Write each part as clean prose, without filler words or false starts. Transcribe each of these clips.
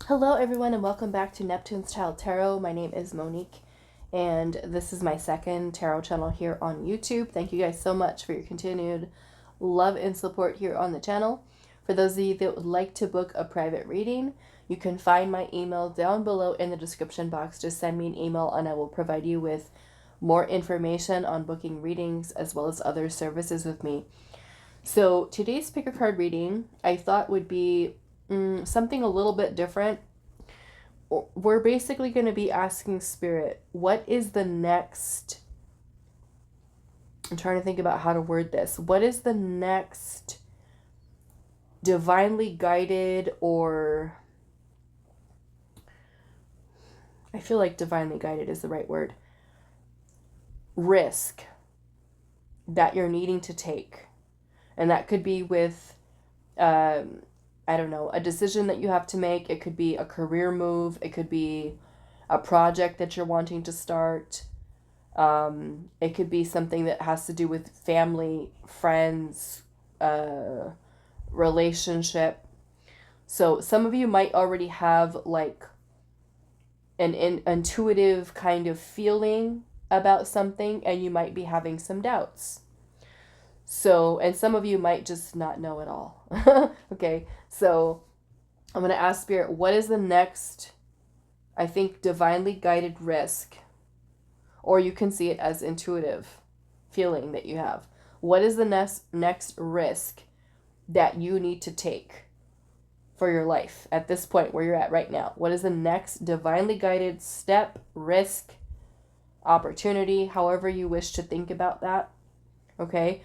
Hello everyone and welcome back to Neptune's Child Tarot. My name is Monique and this is my second tarot channel here on YouTube. Thank you guys so much for your continued love and support here on the channel. For those of you that would like to book a private reading, you can find my email down below in the description box. Just send me an email and I will provide you with more information on booking readings as well as other services with me. So today's pick a card reading I thought would be something a little bit different. We're basically going to be asking Spirit, what is the next, I'm trying to think about how to word this. What is the next divinely guided, or I feel like divinely guided is the right word, risk that you're needing to take? And that could be with, I don't know, a decision that you have to make. It could be a career move. It could be a project that you're wanting to start. It could be something that has to do with family, friends, relationship. So some of you might already have like an intuitive kind of feeling about something, and you might be having some doubts. So, and some of you might just not know at all. Okay, so I'm going to ask Spirit, what is the next, I think, divinely guided risk? Or you can see it as intuitive feeling that you have. What is the next risk that you need to take for your life at this point where you're at right now? What is the next divinely guided step, risk, opportunity, however you wish to think about that? Okay,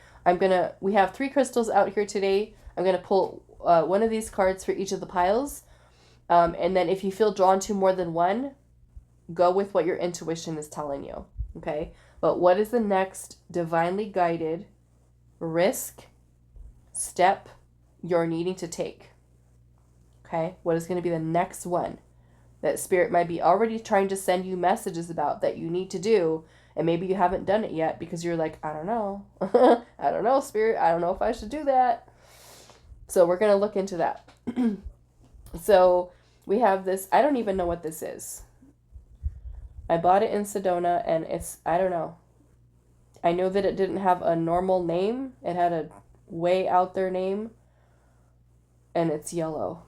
we have 3 crystals out here today. I'm going to pull one of these cards for each of the piles. And then if you feel drawn to more than one, go with what your intuition is telling you. Okay, but what is the next divinely guided risk, step you're needing to take? Okay, what is going to be the next one that Spirit might be already trying to send you messages about that you need to do? And maybe you haven't done it yet because you're like, I don't know. I don't know, Spirit. I don't know if I should do that. So we're going to look into that. So we have this. I don't even know what this is. I bought it in Sedona and I don't know. I know that it didn't have a normal name. It had a way out there name. And it's yellow.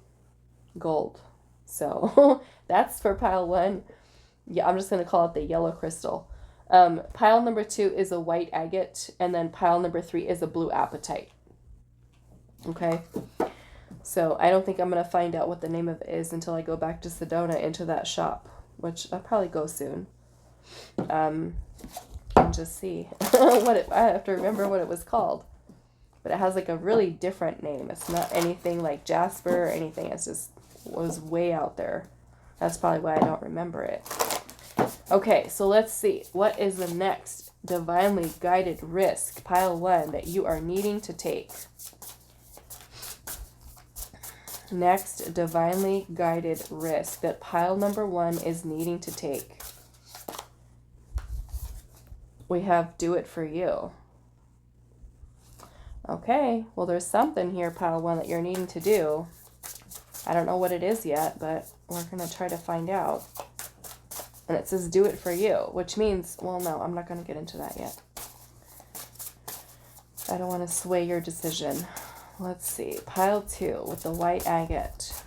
Gold. So that's for pile 1. Yeah, I'm just going to call it the yellow crystal. Pile number 2 is a white agate, and then pile number 3 is a blue apatite. Okay, so I don't think I'm going to find out what the name of it is until I go back to Sedona into that shop, which I'll probably go soon, and just see I have to remember what it was called, but it has like a really different name. It's not anything like Jasper or anything. It was way out there. That's probably why I don't remember it. Okay, so let's see. What is the next divinely guided risk, pile 1, that you are needing to take? Next divinely guided risk that pile number 1 is needing to take. We have do it for you. Okay, well there's something here, pile 1, that you're needing to do. I don't know what it is yet, but we're going to try to find out. And it says do it for you, which means, well, no, I'm not going to get into that yet. I don't want to sway your decision. Let's see. Pile 2 with the white agate.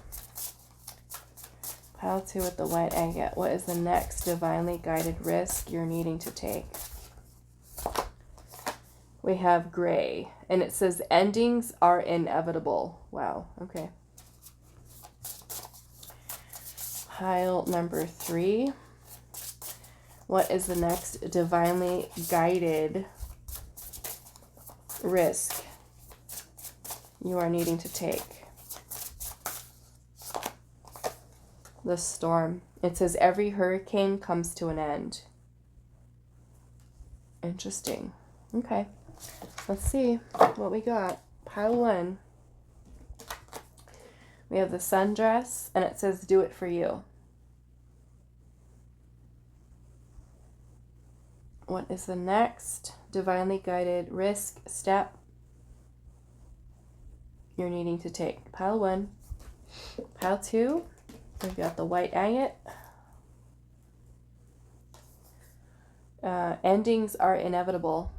Pile 2 with the white agate. What is the next divinely guided risk you're needing to take? We have gray, and it says endings are inevitable. Wow, okay. Pile number 3. What is the next divinely guided risk you are needing to take? The storm. It says every hurricane comes to an end. Interesting. Okay. Let's see what we got. Pile 1. We have the Sundress, and it says do it for you. What is the next divinely guided risk, step you're needing to take? Pile 1. Pile 2. We've got the white agate. Endings are inevitable.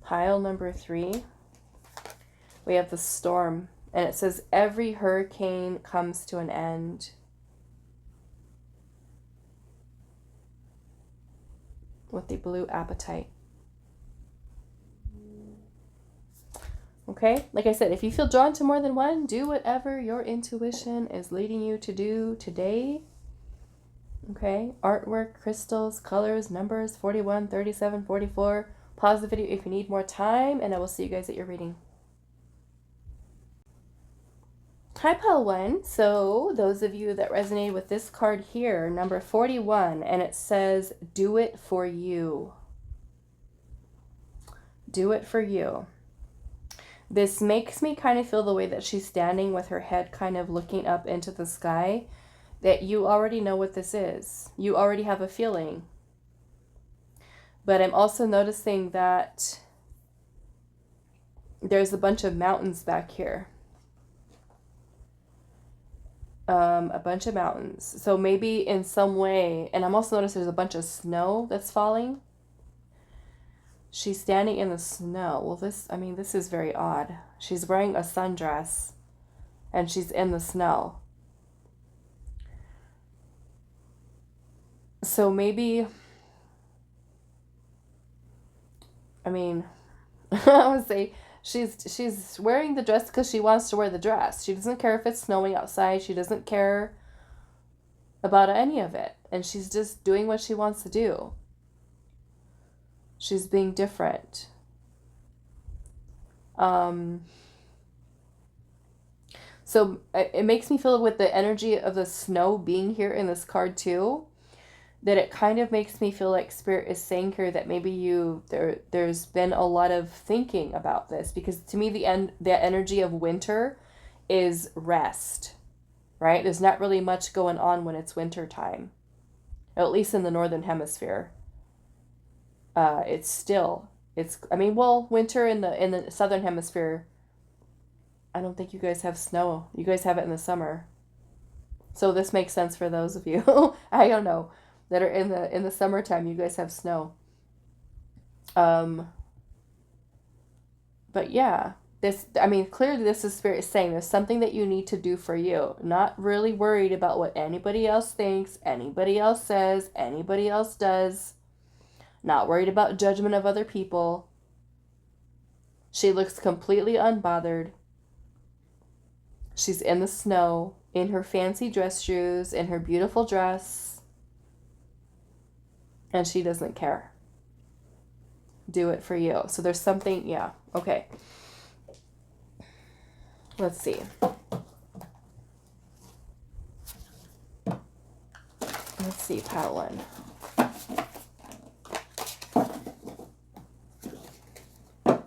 Pile number 3. We have the storm. And it says, every hurricane comes to an end. With the blue apatite. Okay, like I said, if you feel drawn to more than one, do whatever your intuition is leading you to do today. Okay, artwork, crystals, colors, numbers, 41, 37, 44. Pause the video if you need more time, and I will see you guys at your reading. Hi, pile 1. So those of you that resonated with this card here, number 41, and it says, do it for you. Do it for you. This makes me kind of feel the way that she's standing with her head kind of looking up into the sky, that you already know what this is. You already have a feeling. But I'm also noticing that there's a bunch of mountains back here. A bunch of mountains. So maybe in some way, and I'm also noticing there's a bunch of snow that's falling. She's standing in the snow. Well, this is very odd. She's wearing a sundress and she's in the snow. So maybe, I would say she's wearing the dress because she wants to wear the dress. She doesn't care if it's snowing outside. She doesn't care about any of it. And she's just doing what she wants to do. She's being different. So it makes me feel with the energy of the snow being here in this card too, that it kind of makes me feel like Spirit is saying here that maybe there's been a lot of thinking about this, because to me the energy of winter is rest, right? There's not really much going on when it's winter time, at least in the northern hemisphere. Winter in the southern hemisphere, I don't think you guys have snow. You guys have it in the summer. So this makes sense for those of you, I don't know, that are in the summertime. You guys have snow. But yeah, clearly this is Spirit saying there's something that you need to do for you. Not really worried about what anybody else thinks, anybody else says, anybody else does. Not worried about judgment of other people. She looks completely unbothered. She's in the snow, in her fancy dress shoes, in her beautiful dress. And she doesn't care. Do it for you. So there's something, yeah, okay. Let's see. Let's see, pile 1.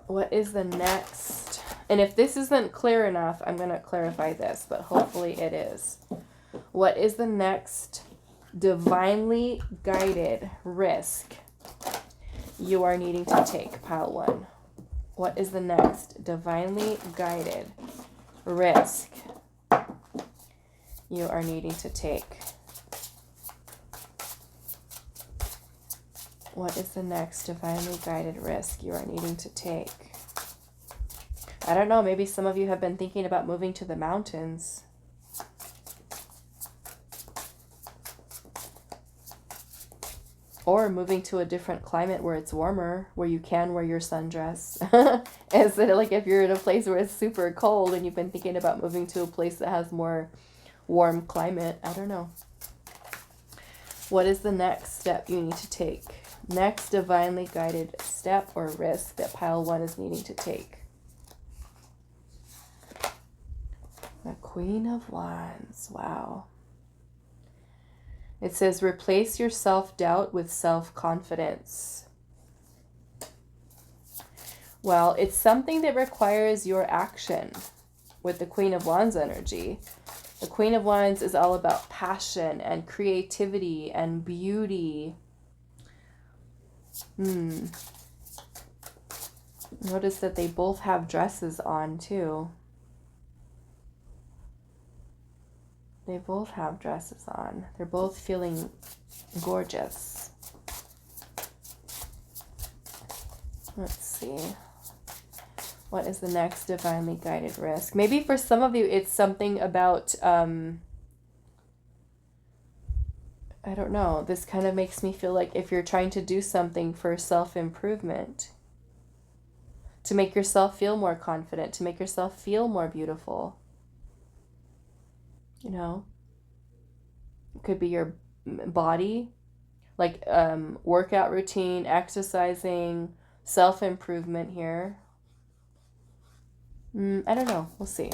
What is the next? And if this isn't clear enough, I'm going to clarify this, but hopefully it is. What is the next divinely guided risk you are needing to take, pile 1? What is the next divinely guided risk you are needing to take? What is the next divinely guided risk you are needing to take? I don't know, maybe some of you have been thinking about moving to the mountains. Or moving to a different climate where it's warmer, where you can wear your sundress. Instead of like if you're in a place where it's super cold and you've been thinking about moving to a place that has more warm climate. I don't know. What is the next step you need to take? Next divinely guided step or risk that pile 1 is needing to take. The Queen of Wands. Wow. It says, replace your self-doubt with self-confidence. Well, it's something that requires your action with the Queen of Wands energy. The Queen of Wands is all about passion and creativity and beauty. Notice that they both have dresses on too. They both have dresses on. They're both feeling gorgeous. Let's see. What is the next divinely guided risk? Maybe for some of you, it's something about, I don't know. This kind of makes me feel like if you're trying to do something for self-improvement, to make yourself feel more confident, to make yourself feel more beautiful, you know, it could be your body, like workout routine, exercising, self-improvement here. I don't know. We'll see.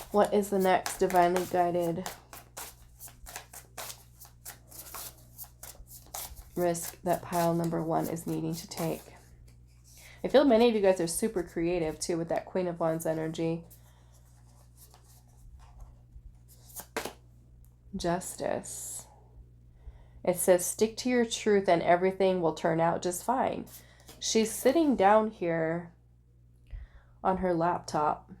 What is the next divinely guided risk that pile number 1 is needing to take? I feel many of you guys are super creative too with that Queen of Wands energy. Justice. It says, stick to your truth and everything will turn out just fine. She's sitting down here on her laptop.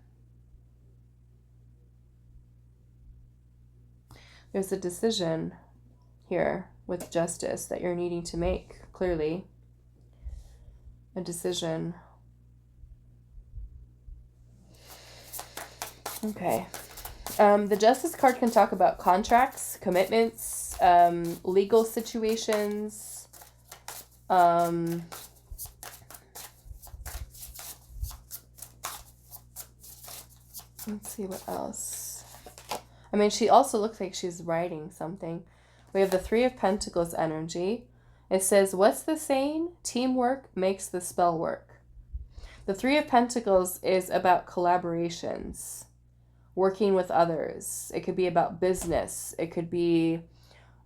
There's a decision here with justice that you're needing to make, clearly. A decision. Okay. The Justice card can talk about contracts, commitments, legal situations. Let's see what else. I mean, she also looks like she's writing something. We have the 3 of Pentacles energy. It says, what's the saying? Teamwork makes the spell work. The 3 of Pentacles is about collaborations, working with others. It could be about business. It could be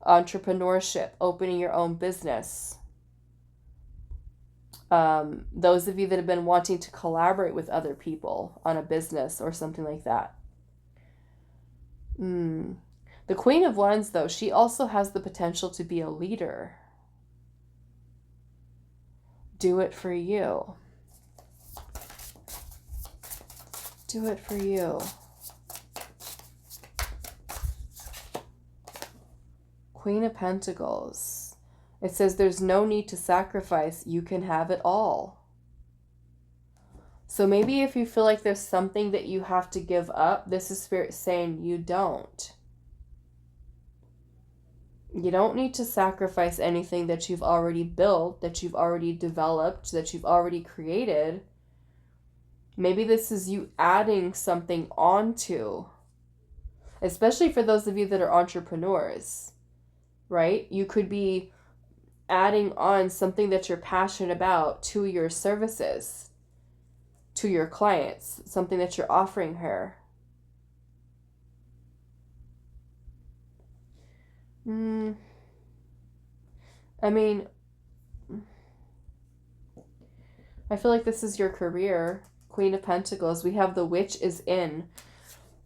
entrepreneurship, opening your own business. Those of you that have been wanting to collaborate with other people on a business or something like that. The Queen of Wands, though, she also has the potential to be a leader. Do it for you. Do it for you. Queen of Pentacles. It says there's no need to sacrifice. You can have it all. So maybe if you feel like there's something that you have to give up, this is Spirit saying you don't. You don't need to sacrifice anything that you've already built, that you've already developed, that you've already created. Maybe this is you adding something onto, especially for those of you that are entrepreneurs, right? You could be adding on something that you're passionate about to your services, to your clients, something that you're offering her. I mean, I feel like this is your career. Queen of Pentacles. We have the Witch is in.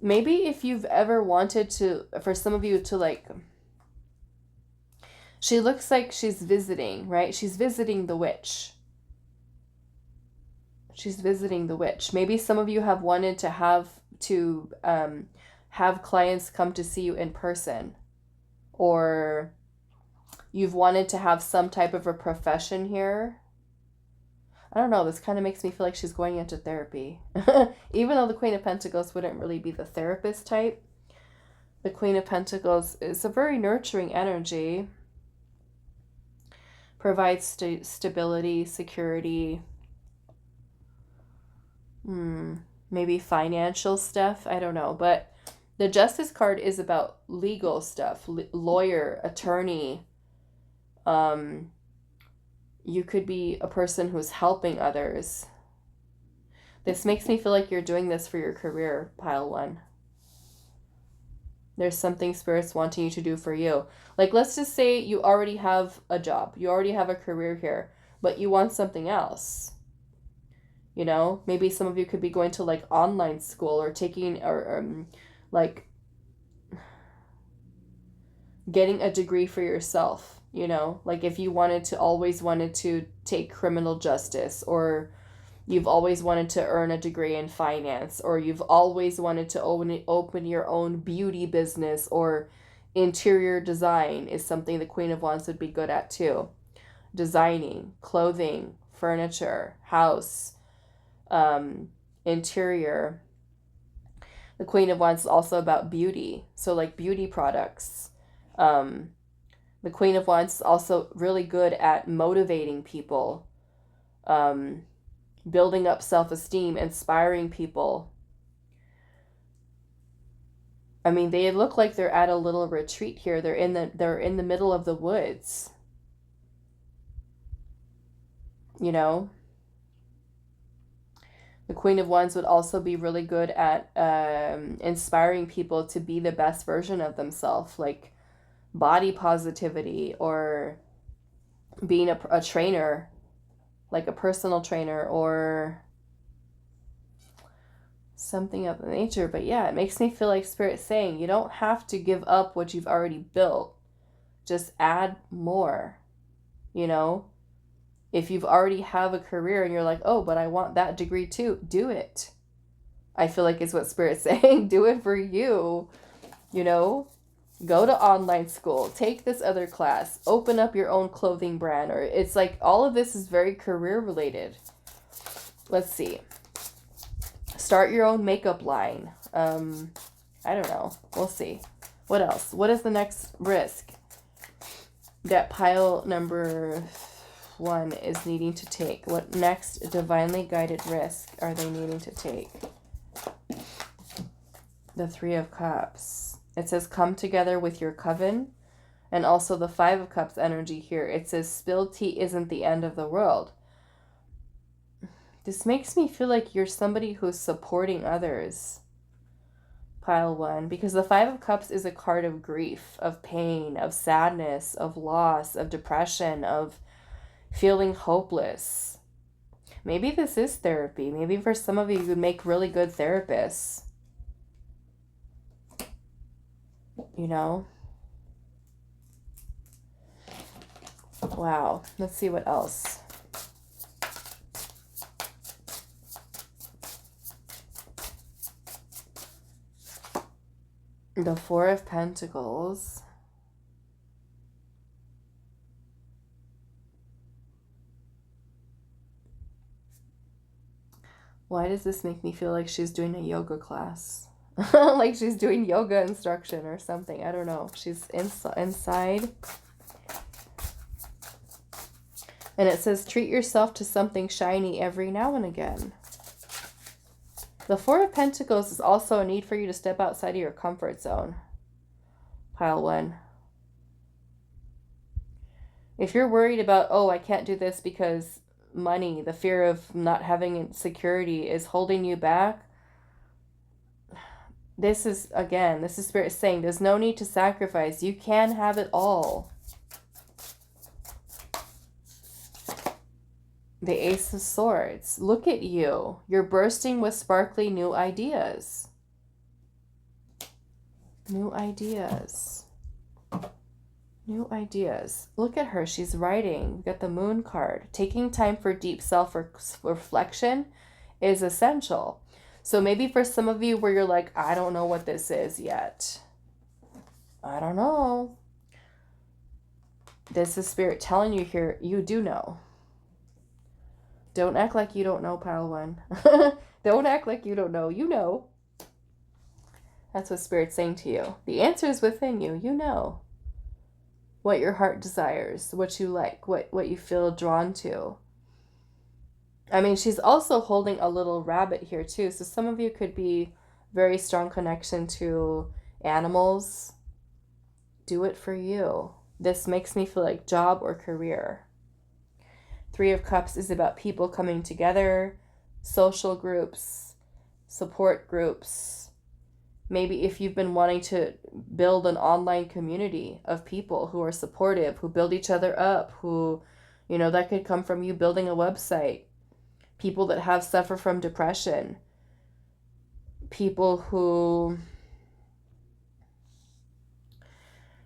Maybe if you've ever wanted to, for some of you to like, she looks like she's visiting, right? She's visiting the witch. She's visiting the witch. Maybe some of you have wanted to have clients come to see you in person, or you've wanted to have some type of a profession here. I don't know. This kind of makes me feel like she's going into therapy. Even though the Queen of Pentacles wouldn't really be the therapist type, the Queen of Pentacles is a very nurturing energy. Provides stability, security. Maybe financial stuff. I don't know. But the Justice card is about legal stuff. Lawyer, attorney. You could be a person who's helping others. This makes me feel like you're doing this for your career, pile 1. There's something Spirit's wanting you to do for you. Like, let's just say you already have a job. You already have a career here, but you want something else. You know, maybe some of you could be going to like online school or taking or like getting a degree for yourself. You know, like if you always wanted to take criminal justice, or you've always wanted to earn a degree in finance, or you've always wanted to open your own beauty business, or interior design is something the Queen of Wands would be good at too. Designing, clothing, furniture, house, interior. The Queen of Wands is also about beauty. So like beauty products. The Queen of Wands is also really good at motivating people, building up self-esteem, inspiring people. I mean, they look like they're at a little retreat here. They're in the middle of the woods. You know? The Queen of Wands would also be really good at inspiring people to be the best version of themselves, like body positivity, or being a trainer, like a personal trainer, or something of the nature. But yeah, it makes me feel like Spirit's saying you don't have to give up what you've already built. Just add more, you know? If you've already have a career and you're like, oh, but I want that degree too, do it. I feel like it's what Spirit's saying. Do it for you, you know? Go to online school, take this other class, open up your own clothing brand, or it's like all of this is very career related. Let's see. Start your own makeup line. I don't know. We'll see. What else? What is the next risk that pile number 1 is needing to take? What next divinely guided risk are they needing to take? The 3 of Cups. It says, come together with your coven. And also the 5 of Cups energy here. It says, spilled tea isn't the end of the world. This makes me feel like you're somebody who's supporting others. Pile 1. Because the 5 of Cups is a card of grief, of pain, of sadness, of loss, of depression, of feeling hopeless. Maybe this is therapy. Maybe for some of you, you would make really good therapists. You know? Wow. Let's see what else. The 4 of Pentacles. Why does this make me feel like she's doing a yoga class? Like she's doing yoga instruction or something. I don't know. She's inside. And it says, treat yourself to something shiny every now and again. The 4 of Pentacles is also a need for you to step outside of your comfort zone. Pile 1. If you're worried about, oh, I can't do this because money, the fear of not having security is holding you back, this is Spirit saying there's no need to sacrifice. You can have it all. The Ace of Swords. Look at you. You're bursting with sparkly new ideas. New ideas. New ideas. Look at her. She's writing. We've got the Moon card. Taking time for deep self-reflection is essential. So maybe for some of you where you're like, I don't know what this is yet. I don't know. This is Spirit telling you here, you do know. Don't act like you don't know, Pile 1. Don't act like you don't know. You know. That's what Spirit's saying to you. The answer is within you. You know what your heart desires, what you like, what you feel drawn to. I mean, she's also holding a little rabbit here too. So some of you could be very strong connection to animals. Do it for you. This makes me feel like job or career. 3 of Cups is about people coming together, social groups, support groups. Maybe if you've been wanting to build an online community of people who are supportive, who build each other up, who, that could come from you building a website. People that suffer from depression. People who,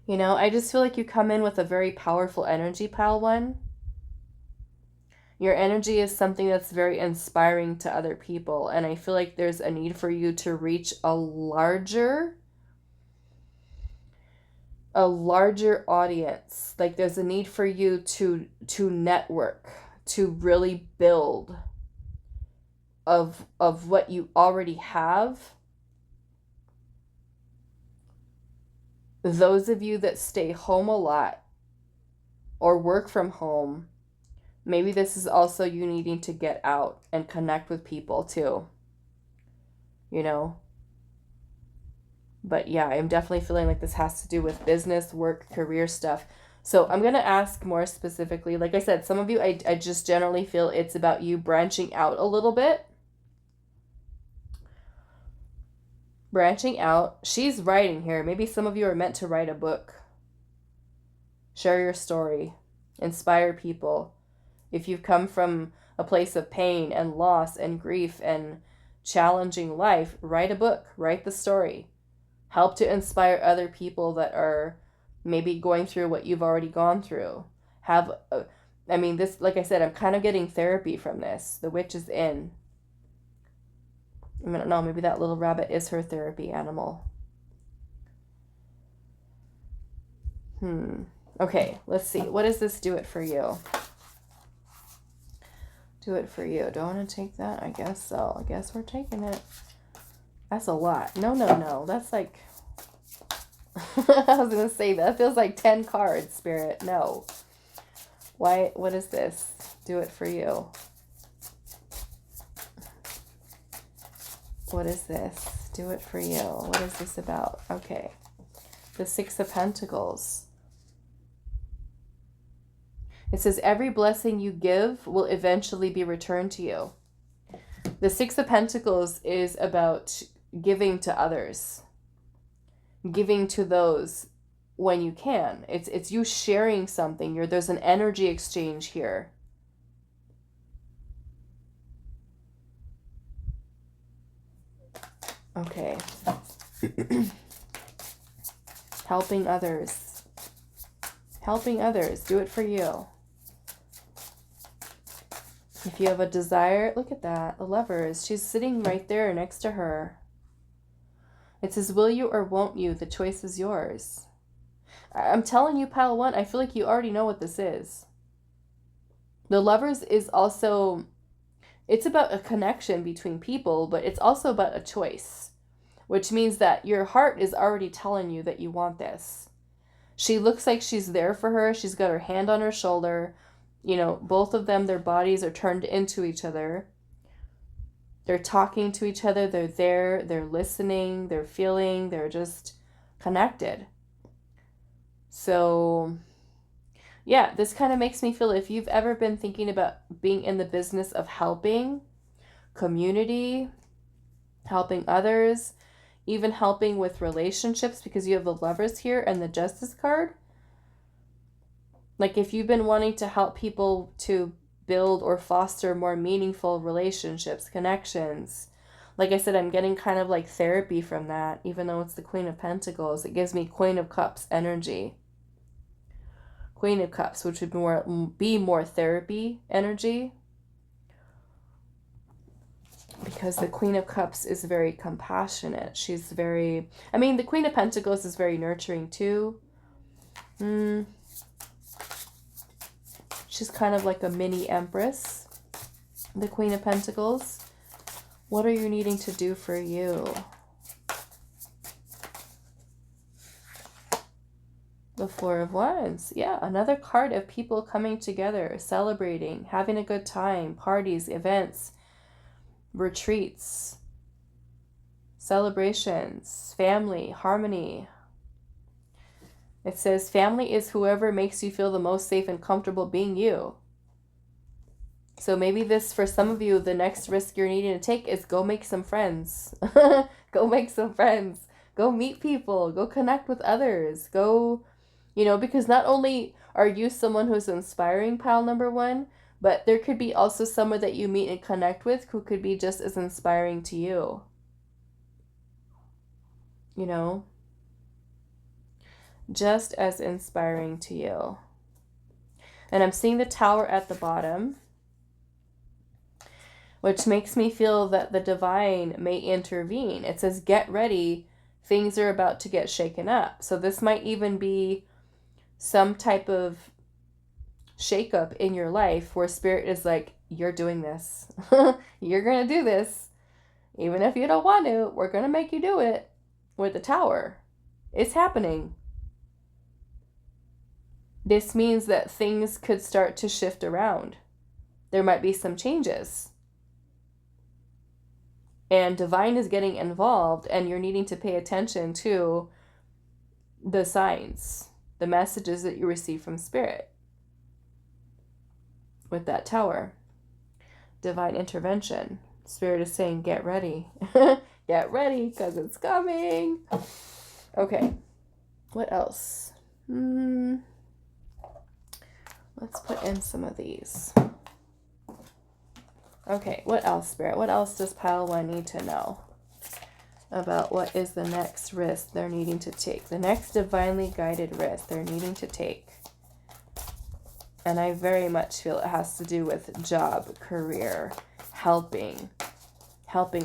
You know, I just feel like you come in with a very powerful energy, pile one. Your energy is something that's very inspiring to other people. And I feel like there's a need for you to reach a larger audience. Like there's a need for you to network, to really build of what you already have. Those of you that stay home a lot or work from home, maybe this is also you needing to get out and connect with people too. You know? But yeah, I'm definitely feeling like this has to do with business, work, career stuff. So I'm going to ask more specifically. Like I said, some of you, I just generally feel it's about you branching out a little bit. Branching out. She's writing here. Maybe some of you are meant to write a book. Share your story. Inspire people. If you've come from a place of pain and loss and grief and challenging life, write a book. Write the story. Help to inspire other people that are maybe going through what you've already gone through. This, like I said, I'm kind of getting therapy from this. The witch is in. I don't know, maybe that little rabbit is her therapy animal. Okay, let's see. What does this do it for you? Do it for you. Do I want to take that? I guess so. I guess we're taking it. That's a lot. No. That's like... I was going to say, that feels like 10 cards, Spirit. No. Why? What is this? Do it for you. What is this? Do it for you. What is this about? Okay. The Six of Pentacles. It says, every blessing you give will eventually be returned to you. The Six of Pentacles is about giving to others. Giving to those when you can. It's you sharing something. There's an energy exchange here. Okay. Helping others. Helping others. Do it for you. If you have a desire, look at that. The Lovers. She's sitting right there next to her. It says, will you or won't you? The choice is yours. I'm telling you, pile one, I feel like you already know what this is. The Lovers is also... It's about a connection between people, but it's also about a choice, which means that your heart is already telling you that you want this. She looks like she's there for her. She's got her hand on her shoulder. You know, both of them, their bodies are turned into each other. They're talking to each other. They're there. They're listening. They're feeling. They're just connected. So... yeah, this kind of makes me feel, if you've ever been thinking about being in the business of helping community, helping others, even helping with relationships, because you have the Lovers here and the Justice card. Like if you've been wanting to help people to build or foster more meaningful relationships, connections. Like I said, I'm getting kind of like therapy from that, even though it's the Queen of Pentacles. It gives me Queen of Cups energy. Queen of Cups, which would be more therapy energy. Because the Queen of Cups is very compassionate. She's very... the Queen of Pentacles is very nurturing too. She's kind of like a mini Empress. The Queen of Pentacles. What are you needing to do for you? The Four of Wands. Yeah, another card of people coming together, celebrating, having a good time, parties, events, retreats, celebrations, family, harmony. It says family is whoever makes you feel the most safe and comfortable being you. So maybe this, for some of you, the next risk you're needing to take is go make some friends. Go make some friends. Go meet people. Go connect with others. Go... because not only are you someone who's inspiring, pile number one, but there could be also someone that you meet and connect with who could be just as inspiring to you. just as inspiring to you. And I'm seeing the Tower at the bottom, which makes me feel that the divine may intervene. It says, get ready. Things are about to get shaken up. So this might even be some type of shakeup in your life where Spirit is like, you're doing this. You're going to do this. Even if you don't want to, we're going to make you do it. With the Tower. It's happening. This means that things could start to shift around. There might be some changes. And divine is getting involved, and you're needing to pay attention to the signs, the messages that you receive from Spirit. With that Tower. Divine intervention. Spirit is saying, get ready. Get ready, because it's coming. Okay. What else? Let's put in some of these. Okay, what else, Spirit? What else does pile 1 need to know about what is the next risk they're needing to take? The next divinely guided risk they're needing to take. And I very much feel it has to do with job, career, helping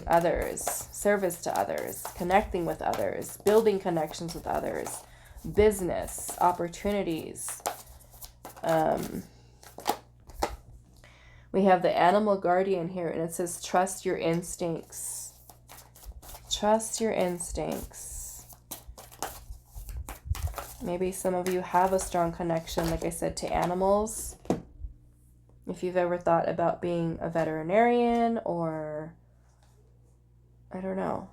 others, service to others, connecting with others, building connections with others, business, opportunities. We have the animal guardian here, and it says, trust your instincts. Trust your instincts. Maybe some of you have a strong connection, like I said, to animals. If you've ever thought about being a veterinarian or, I don't know,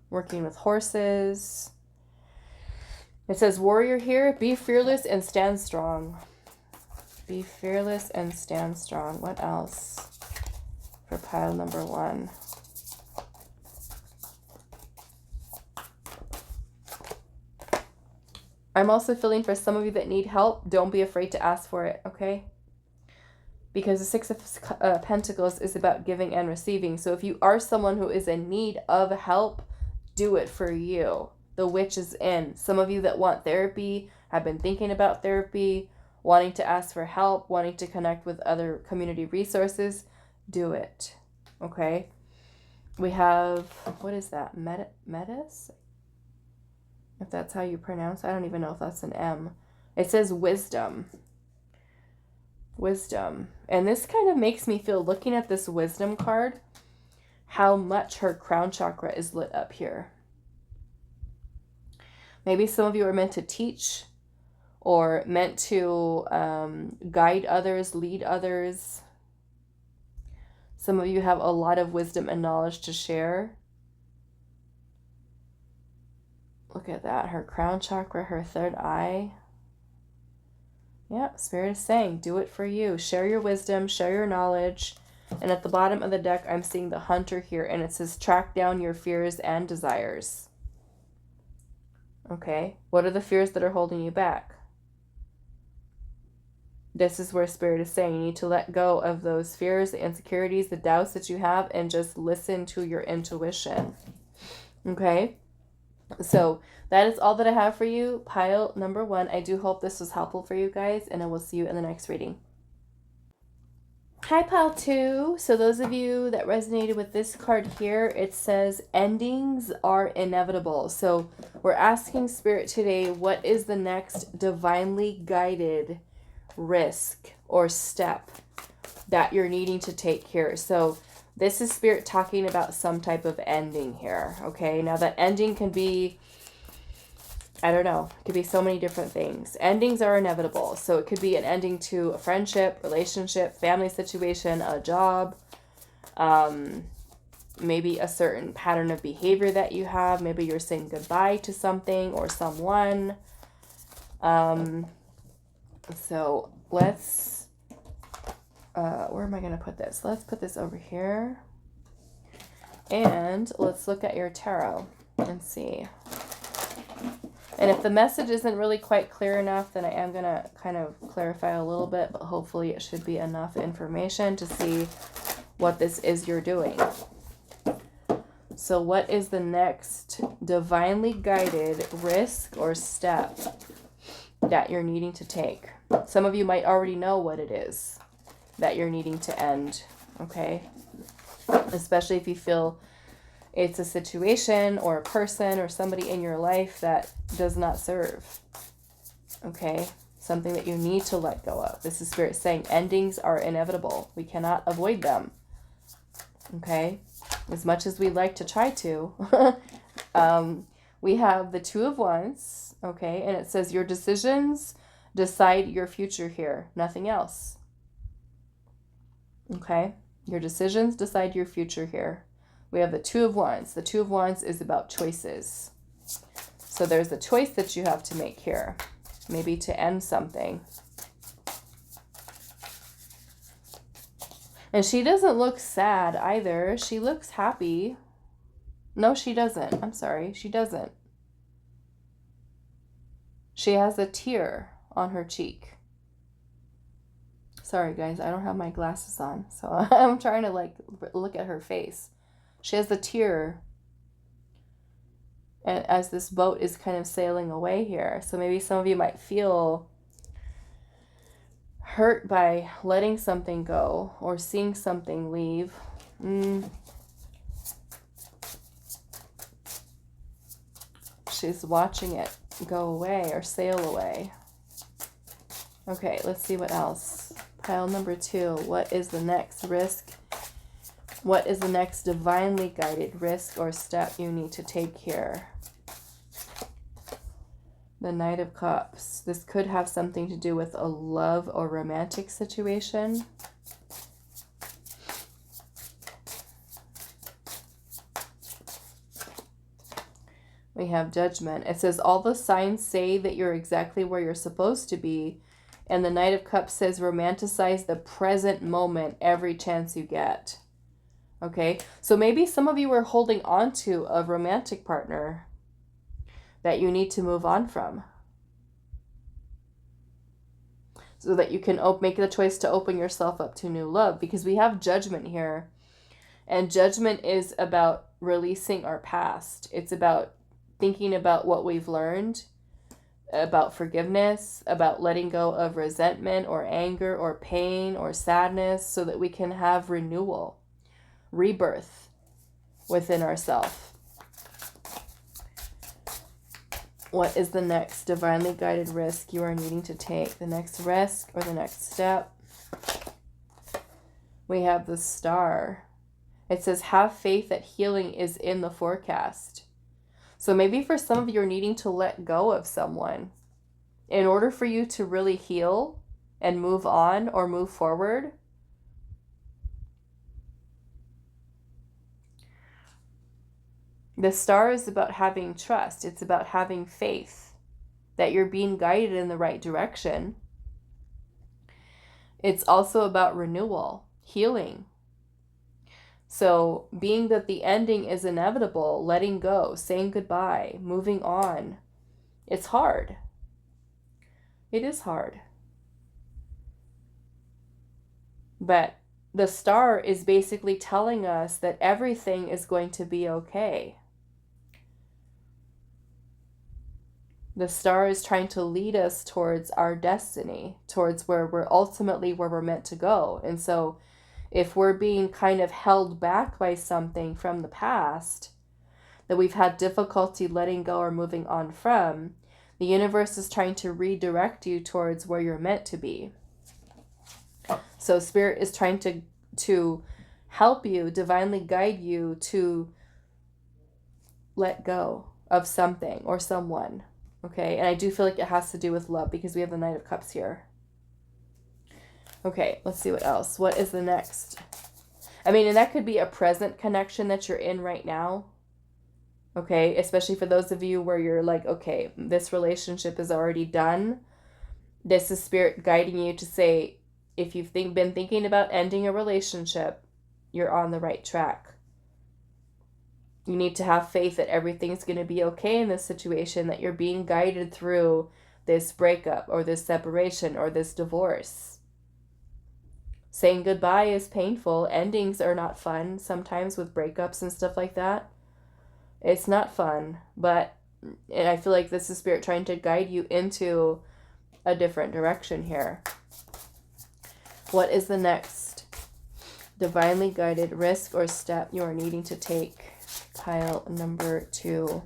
working with horses. It says, warrior here, be fearless and stand strong. Be fearless and stand strong. What else for pile number 1? I'm also feeling for some of you that need help, don't be afraid to ask for it, okay? Because the 6 of Pentacles is about giving and receiving. So if you are someone who is in need of help, do it for you. The witch is in. Some of you that want therapy, have been thinking about therapy, wanting to ask for help, wanting to connect with other community resources, do it. Okay? We have, what is that? Metis? If that's how you pronounce it. I don't even know if that's an M. It says wisdom. Wisdom. And this kind of makes me feel, looking at this wisdom card, how much her crown chakra is lit up here. Maybe some of you are meant to teach or meant to guide others, lead others. Some of you have a lot of wisdom and knowledge to share. Look at that. Her crown chakra, her third eye. Yeah, Spirit is saying, do it for you. Share your wisdom, share your knowledge. And at the bottom of the deck, I'm seeing the hunter here, and it says, track down your fears and desires. Okay, what are the fears that are holding you back? This is where Spirit is saying you need to let go of those fears, the insecurities, the doubts that you have, and just listen to your intuition. Okay? So that is all that I have for you, pile number 1. I do hope this was helpful for you guys, and I will see you in the next reading. Hi, pile 2. So those of you that resonated with this card here, it says endings are inevitable. So we're asking Spirit today, what is the next divinely guided risk or step that you're needing to take here? So this is Spirit talking about some type of ending here, okay? Now that ending can be, I don't know, it could be so many different things. Endings are inevitable. So it could be an ending to a friendship, relationship, family situation, a job, maybe a certain pattern of behavior that you have. Maybe you're saying goodbye to something or someone. So let's, where am I going to put this? Let's put this over here. And let's look at your tarot and see. And if the message isn't really quite clear enough, then I am going to kind of clarify a little bit, but hopefully it should be enough information to see what this is you're doing. So what is the next divinely guided risk or step that you're needing to take? Some of you might already know what it is that you're needing to end, okay? Especially if you feel it's a situation or a person or somebody in your life that does not serve, okay? Something that you need to let go of. This is Spirit saying endings are inevitable. We cannot avoid them, okay? As much as we'd like to try to. We have the Two of Wands, okay? And it says your decisions decide your future here. Nothing else. Okay? Your decisions decide your future here. We have the Two of Wands. The Two of Wands is about choices. So there's a choice that you have to make here. Maybe to end something. And she doesn't look sad either. She looks happy. No, she doesn't. I'm sorry. She doesn't. She has a tear on her cheek. Sorry, guys. I don't have my glasses on. So I'm trying to look at her face. She has a tear. And as this boat is kind of sailing away here. So maybe some of you might feel hurt by letting something go or seeing something leave. She's watching it go away or sail away. Okay, let's see what else. Pile number 2. What is the next risk? What is the next divinely guided risk or step you need to take here? The Knight of Cups. This could have something to do with a love or romantic situation. We have Judgment. It says all the signs say that you're exactly where you're supposed to be. And the Knight of Cups says romanticize the present moment every chance you get. Okay, so maybe some of you are holding on to a romantic partner that you need to move on from. So that you can make the choice to open yourself up to new love. Because we have Judgment here. And Judgment is about releasing our past. It's about thinking about what we've learned. About forgiveness. About letting go of resentment or anger or pain or sadness. So that we can have renewal. Rebirth within ourselves. What is the next divinely guided risk you are needing to take? The next risk or the next step? We have the Star. It says, have faith that healing is in the forecast. So maybe for some of you, you're needing to let go of someone. In order for you to really heal and move on or move forward, the Star is about having trust. It's about having faith that you're being guided in the right direction. It's also about renewal, healing. So being that the ending is inevitable, letting go, saying goodbye, moving on, it's hard. It is hard. But the Star is basically telling us that everything is going to be okay. The Star is trying to lead us towards our destiny, towards where we're meant to go. And so if we're being kind of held back by something from the past that we've had difficulty letting go or moving on from, the universe is trying to redirect you towards where you're meant to be. So Spirit is trying to help you, divinely guide you to let go of something or someone. Okay, and I do feel like it has to do with love because we have the Knight of Cups here. Okay, let's see what else. What is the next? I mean, and that could be a present connection that you're in right now. Okay, especially for those of you where you're like, okay, this relationship is already done. This is Spirit guiding you to say, if you've been thinking about ending a relationship, you're on the right track. You need to have faith that everything's going to be okay in this situation, that you're being guided through this breakup or this separation or this divorce. Saying goodbye is painful. Endings are not fun sometimes with breakups and stuff like that. It's not fun, but I feel like this is Spirit trying to guide you into a different direction here. What is the next divinely guided risk or step you are needing to take? Pile number 2.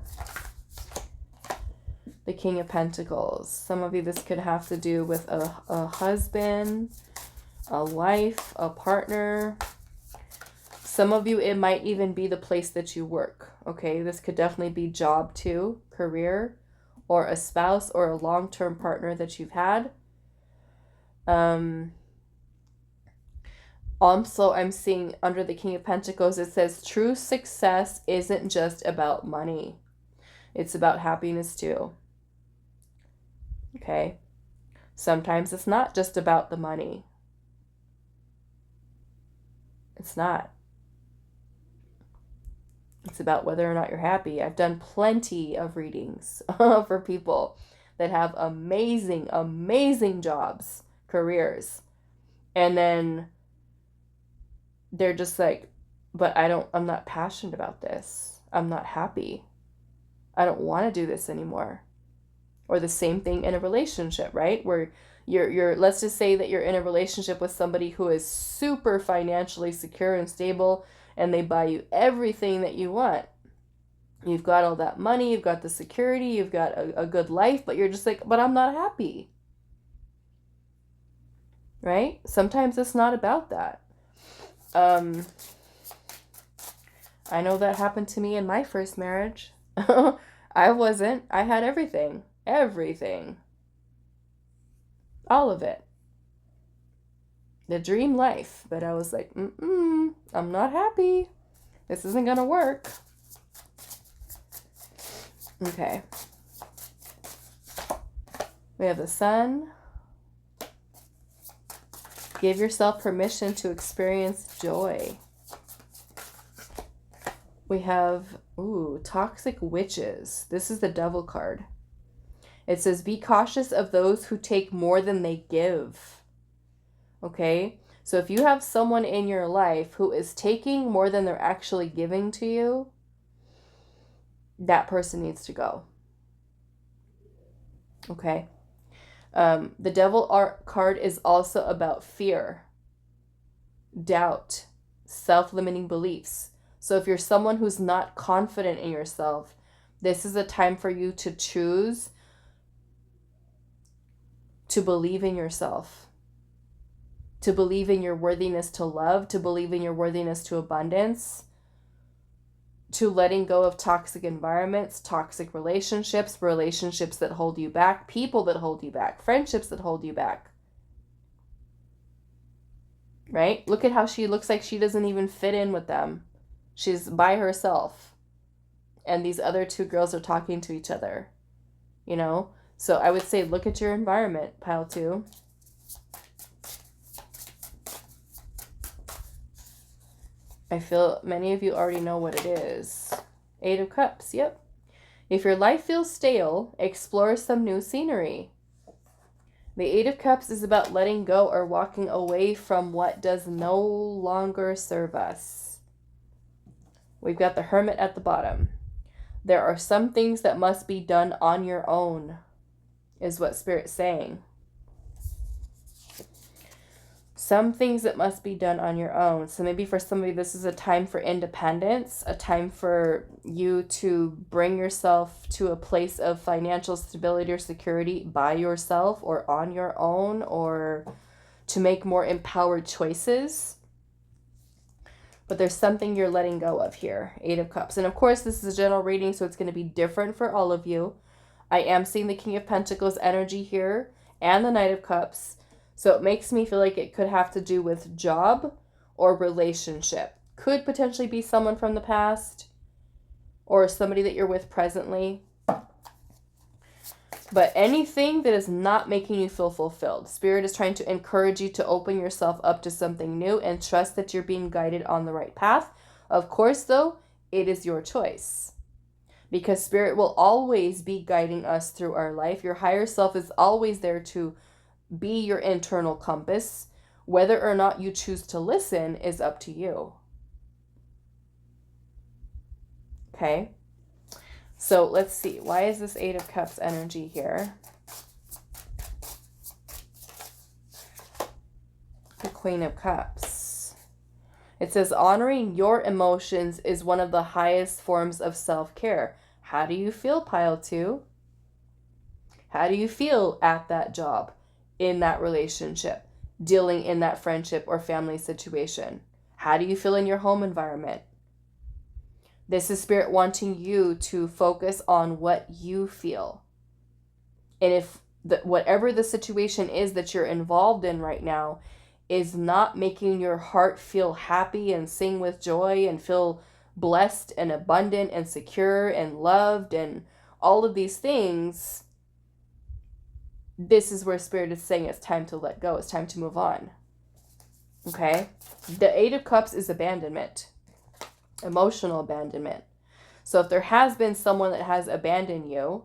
The King of Pentacles. Some of you, this could have to do with a husband, a wife, a partner. Some of you, it might even be the place that you work. Okay, this could definitely be job too, career, or a spouse or a long-term partner that you've had. Also, I'm seeing under the King of Pentacles, it says true success isn't just about money. It's about happiness too. Okay. Sometimes it's not just about the money. It's not. It's about whether or not you're happy. I've done plenty of readings for people that have amazing, amazing jobs, careers. And then they're just like, but I'm not passionate about this. I'm not happy. I don't want to do this anymore. Or the same thing in a relationship, right? Where you're let's just say that you're in a relationship with somebody who is super financially secure and stable, and they buy you everything that you want. You've got all that money, you've got the security, you've got a good life, but you're just like, but I'm not happy. Right? Sometimes it's not about that. I know that happened to me in my first marriage. I wasn't. I had everything. Everything. All of it. The dream life. But I was like, I'm not happy. This isn't going to work. Okay. We have the Sun. Give yourself permission to experience joy. We have, toxic witches. This is the Devil card. It says, be cautious of those who take more than they give. Okay? So if you have someone in your life who is taking more than they're actually giving to you, that person needs to go. Okay? The Devil card is also about fear, doubt, self-limiting beliefs. So if you're someone who's not confident in yourself, this is a time for you to choose to believe in yourself, to believe in your worthiness to love, to believe in your worthiness to abundance, to letting go of toxic environments, toxic relationships, relationships that hold you back, people that hold you back, friendships that hold you back. Right? Look at how she looks like she doesn't even fit in with them. She's by herself. And these other two girls are talking to each other. You know? So I would say look at your environment, pile 2. I feel many of you already know what it is. 8 of Cups, yep. If your life feels stale, explore some new scenery. The 8 of Cups is about letting go or walking away from what does no longer serve us. We've got the Hermit at the bottom. There are some things that must be done on your own, is what Spirit's saying. Some things that must be done on your own. So maybe for somebody, this is a time for independence, a time for you to bring yourself to a place of financial stability or security by yourself or on your own, or to make more empowered choices. But there's something you're letting go of here, 8 of Cups. And of course, this is a general reading, so it's going to be different for all of you. I am seeing the King of Pentacles energy here and the Knight of Cups. So it makes me feel like it could have to do with job or relationship. Could potentially be someone from the past or somebody that you're with presently. But anything that is not making you feel fulfilled. Spirit is trying to encourage you to open yourself up to something new and trust that you're being guided on the right path. Of course, though, it is your choice. Because Spirit will always be guiding us through our life. Your higher self is always there to be your internal compass. Whether or not you choose to listen is up to you. Okay? So let's see. Why is this Eight of Cups energy here? The Queen of Cups. It says honoring your emotions is one of the highest forms of self-care. How do you feel, pile 2? How do you feel at that job, in that relationship, dealing in that friendship or family situation? How do you feel in your home environment? This is Spirit wanting you to focus on what you feel. And if whatever the situation is that you're involved in right now is not making your heart feel happy and sing with joy and feel blessed and abundant and secure and loved and all of these things, this is where Spirit is saying it's time to let go. It's time to move on. Okay? The Eight of Cups is abandonment. Emotional abandonment. So if there has been someone that has abandoned you,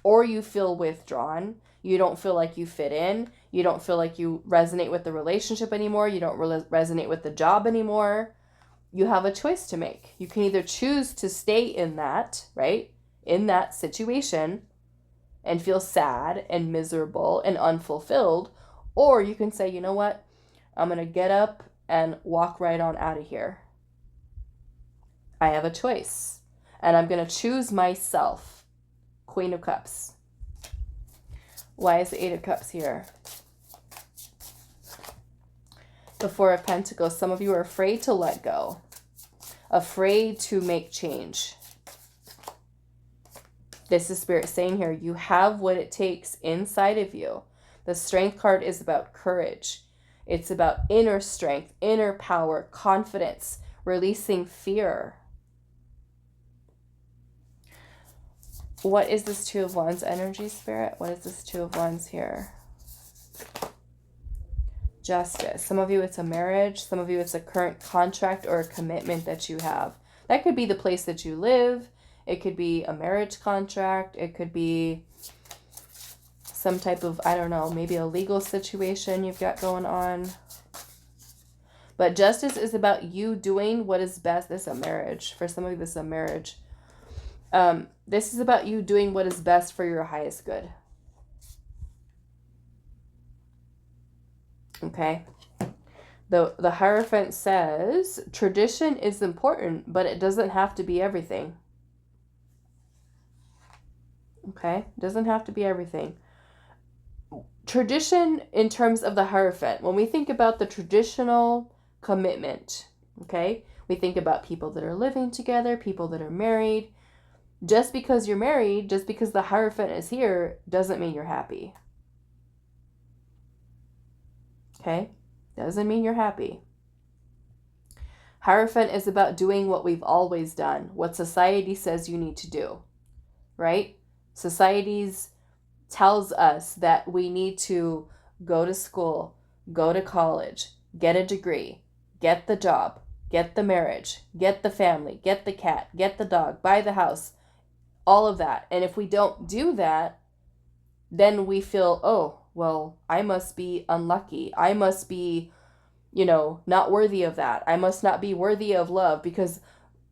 or you feel withdrawn, you don't feel like you fit in, you don't feel like you resonate with the relationship anymore, you don't resonate with the job anymore, you have a choice to make. You can either choose to stay in that, right? In that situation and feel sad and miserable and unfulfilled, or you can say, you know what? I'm going to get up and walk right on out of here. I have a choice, and I'm going to choose myself. Queen of Cups. Why is the Eight of Cups here? The Four of Pentacles. Some of you are afraid to let go, afraid to make change. This is Spirit saying here, you have what it takes inside of you. The Strength card is about courage. It's about inner strength, inner power, confidence, releasing fear. What is this Two of Wands energy, Spirit? What is this Two of Wands here? Justice. Some of you it's a marriage. Some of you it's a current contract or a commitment that you have. That could be the place that you live. It could be a marriage contract. It could be some type of, I don't know, maybe a legal situation you've got going on. But justice is about you doing what is best. This is a marriage. For some of you, this is a marriage. This is about you doing what is best for your highest good. Okay. The Hierophant says, tradition is important, but it doesn't have to be everything. Okay. It doesn't have to be everything. Tradition in terms of the Hierophant, when we think about the traditional commitment, okay, we think about people that are living together, people that are married. Just because you're married, just because the Hierophant is here, doesn't mean you're happy. Okay? Doesn't mean you're happy. Hierophant is about doing what we've always done, what society says you need to do, right? Society tells us that we need to go to school, go to college, get a degree, get the job, get the marriage, get the family, get the cat, get the dog, buy the house, all of that. And if we don't do that, then we feel, oh, well, I must be unlucky. I must be, not worthy of that. I must not be worthy of love because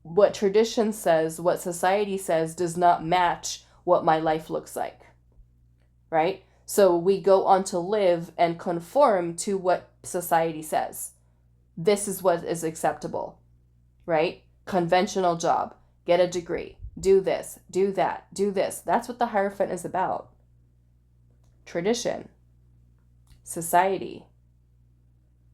what tradition says, what society says does not match what my life looks like, right? So we go on to live and conform to what society says. This is what is acceptable, right? Conventional job, get a degree, do this, do that, do this. That's what the Hierophant is about. Tradition, society,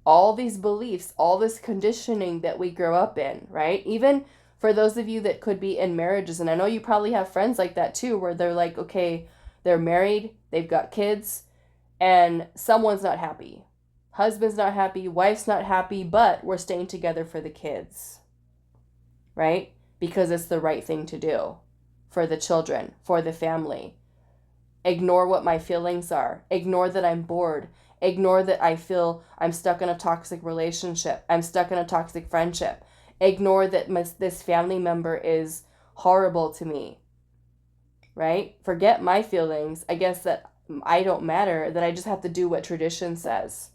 all these beliefs, all this conditioning that we grow up in, right? Even for those of you that could be in marriages, and I know you probably have friends like that too, where they're like, okay, they're married, they've got kids, and someone's not happy. Husband's not happy, wife's not happy, but we're staying together for the kids, right? Because it's the right thing to do for the children, for the family. Ignore what my feelings are. Ignore that I'm bored. Ignore that I feel I'm stuck in a toxic relationship. I'm stuck in a toxic friendship. Ignore that this family member is horrible to me, right? Forget my feelings. I guess that I don't matter, that I just have to do what tradition says,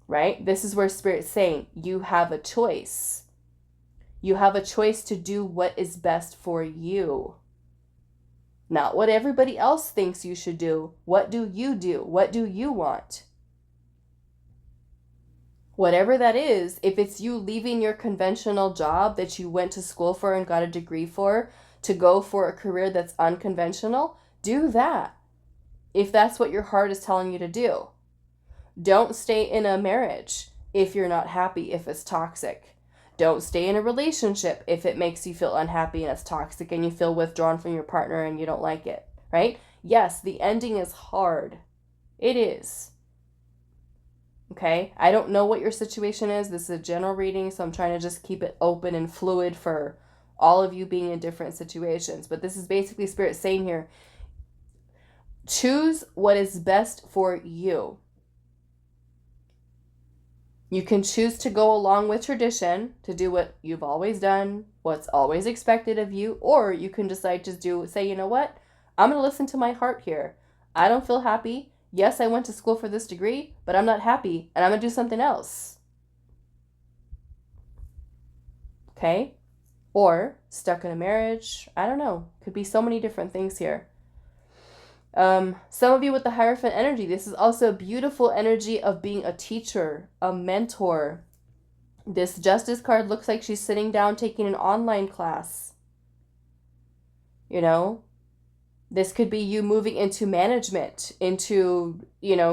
right? This is where Spirit's saying you have a choice. You have a choice to do what is best for you. Not what everybody else thinks you should do. What do you do? What do you want? Whatever that is, if it's you leaving your conventional job that you went to school for and got a degree for to go for a career that's unconventional, do that. If that's what your heart is telling you to do. Don't stay in a marriage if you're not happy, if it's toxic. Don't stay in a relationship if it makes you feel unhappy and it's toxic and you feel withdrawn from your partner and you don't like it, right? Yes, the ending is hard. It is. Okay? I don't know what your situation is. This is a general reading, so I'm trying to just keep it open and fluid for all of you being in different situations. But this is basically Spirit saying here, choose what is best for you. You can choose to go along with tradition, to do what you've always done, what's always expected of you, or you can decide to say, you know what? I'm going to listen to my heart here. I don't feel happy. Yes, I went to school for this degree, but I'm not happy, and I'm going to do something else. Okay? Or stuck in a marriage. I don't know. Could be so many different things here. Some of you with the Hierophant energy, this is also a beautiful energy of being a teacher, a mentor. This Justice card looks like she's sitting down taking an online class. You know, this could be you moving into management, into,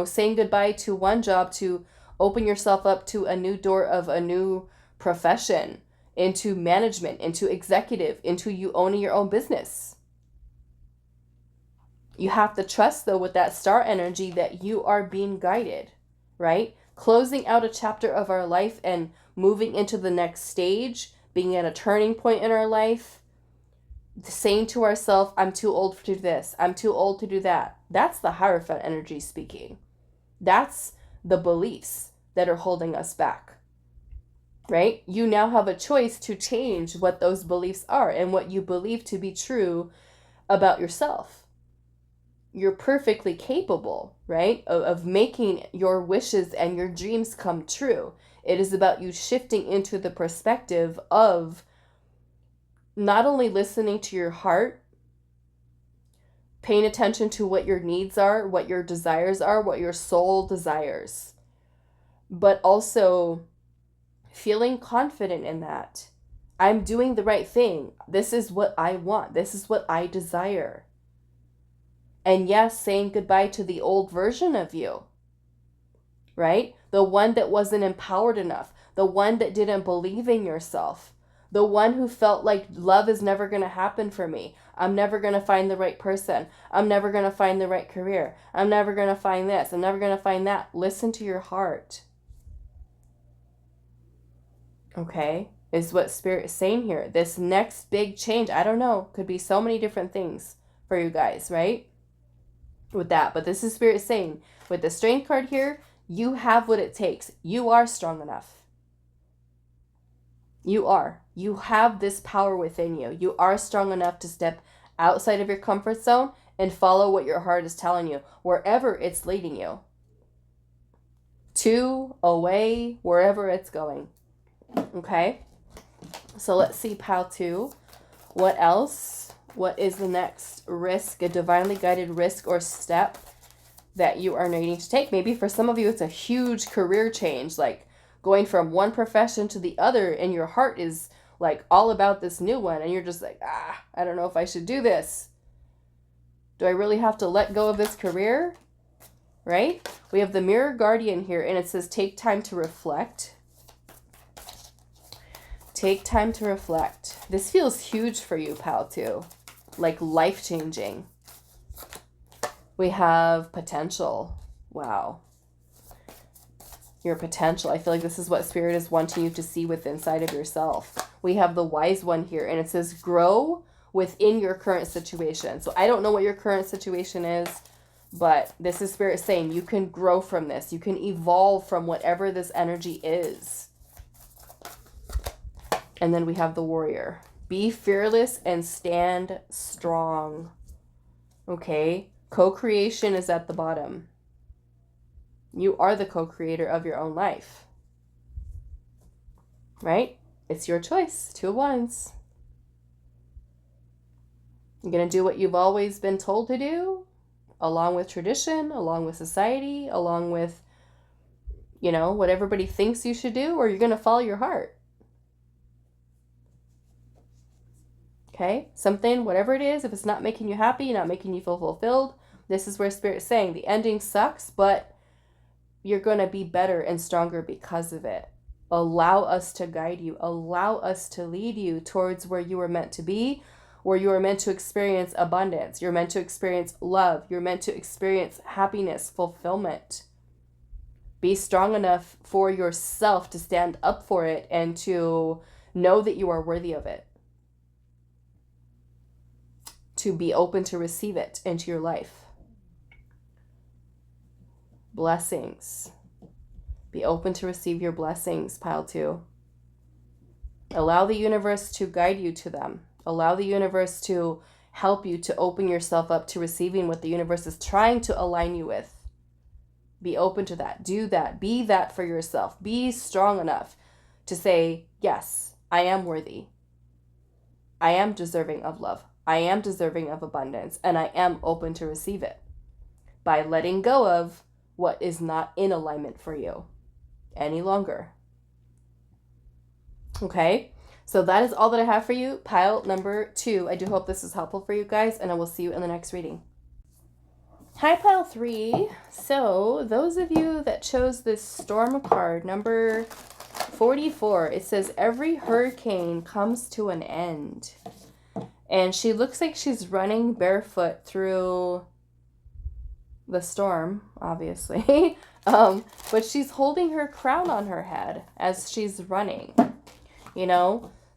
saying goodbye to one job to open yourself up to a new door of a new profession, into management, into executive, into you owning your own business. You have to trust, though, with that star energy that you are being guided, right? Closing out a chapter of our life and moving into the next stage, being at a turning point in our life, saying to ourselves, I'm too old to do this, I'm too old to do that. That's the Hierophant energy speaking. That's the beliefs that are holding us back, right? You now have a choice to change what those beliefs are and what you believe to be true about yourself. You're perfectly capable, right, of making your wishes and your dreams come true. It is about you shifting into the perspective of not only listening to your heart, paying attention to what your needs are, what your desires are, what your soul desires, but also feeling confident in that. I'm doing the right thing. This is what I want. This is what I desire. And yes, saying goodbye to the old version of you, right? The one that wasn't empowered enough, the one that didn't believe in yourself, the one who felt like love is never going to happen for me. I'm never going to find the right person. I'm never going to find the right career. I'm never going to find this. I'm never going to find that. Listen to your heart. Okay? Is what Spirit is saying here. This next big change, I don't know, could be so many different things for you guys, right? With that, but this is Spirit saying, with the Strength card here, you have what it takes. You are strong enough. You are. You have this power within you. You are strong enough to step outside of your comfort zone and follow what your heart is telling you, wherever it's leading you. To, away, wherever it's going. Okay? So let's see, Pal 2. What else? What is the next risk, a divinely guided risk or step that you are needing to take? Maybe for some of you, it's a huge career change, like going from one profession to the other, and your heart is like all about this new one, and you're just like, I don't know if I should do this. Do I really have to let go of this career? Right? We have the Mirror Guardian here, and it says take time to reflect. Take time to reflect. This feels huge for you, Pal, too. Like life-changing. We have potential. Wow. Your potential. I feel like this is what Spirit is wanting you to see within inside of yourself. We have the Wise One here, and it says grow within your current situation. So I don't know what your current situation is, but this is Spirit saying you can grow from this. You can evolve from whatever this energy is. And then we have the Warrior. Be fearless and stand strong. Okay? Co-creation is at the bottom. You are the co-creator of your own life. Right? It's your choice. 2 of Wands. You're going to do what you've always been told to do, along with tradition, along with society, along with, what everybody thinks you should do, or you're going to follow your heart. Okay? Something, whatever it is, if it's not making you happy, not making you feel fulfilled, this is where Spirit's saying the ending sucks, but you're going to be better and stronger because of it. Allow us to guide you. Allow us to lead you towards where you were meant to be, where you are meant to experience abundance. You're meant to experience love. You're meant to experience happiness, fulfillment. Be strong enough for yourself to stand up for it and to know that you are worthy of it. To be open to receive it into your life. Blessings. Be open to receive your blessings, pile 2. Allow the universe to guide you to them. Allow the universe to help you to open yourself up to receiving what the universe is trying to align you with. Be open to that. Do that. Be that for yourself. Be strong enough to say, yes, I am worthy. I am deserving of love. I am deserving of abundance, and I am open to receive it by letting go of what is not in alignment for you any longer. Okay, so that is all that I have for you, pile number 2. I do hope this is helpful for you guys, and I will see you in the next reading. Hi, pile 3. So those of you that chose this storm card, number 44, it says every hurricane comes to an end. And she looks like she's running barefoot through the storm, obviously. But she's holding her crown on her head as she's running,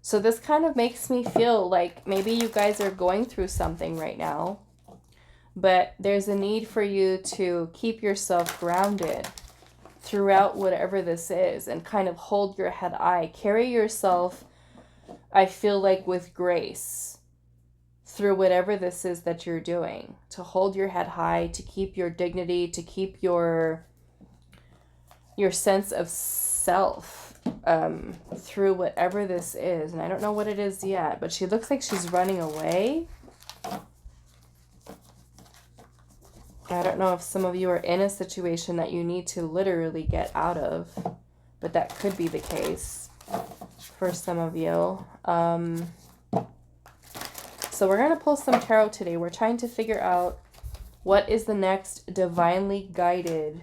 So this kind of makes me feel like maybe you guys are going through something right now, but there's a need for you to keep yourself grounded throughout whatever this is and kind of hold your head high. Carry yourself, I feel like, with grace through whatever this is that you're doing, to hold your head high, to keep your dignity, to keep your sense of self through whatever this is. And I don't know what it is yet, but she looks like she's running away. I don't know if some of you are in a situation that you need to literally get out of, but that could be the case for some of you. So we're going to pull some tarot today. We're trying to figure out what is the next divinely guided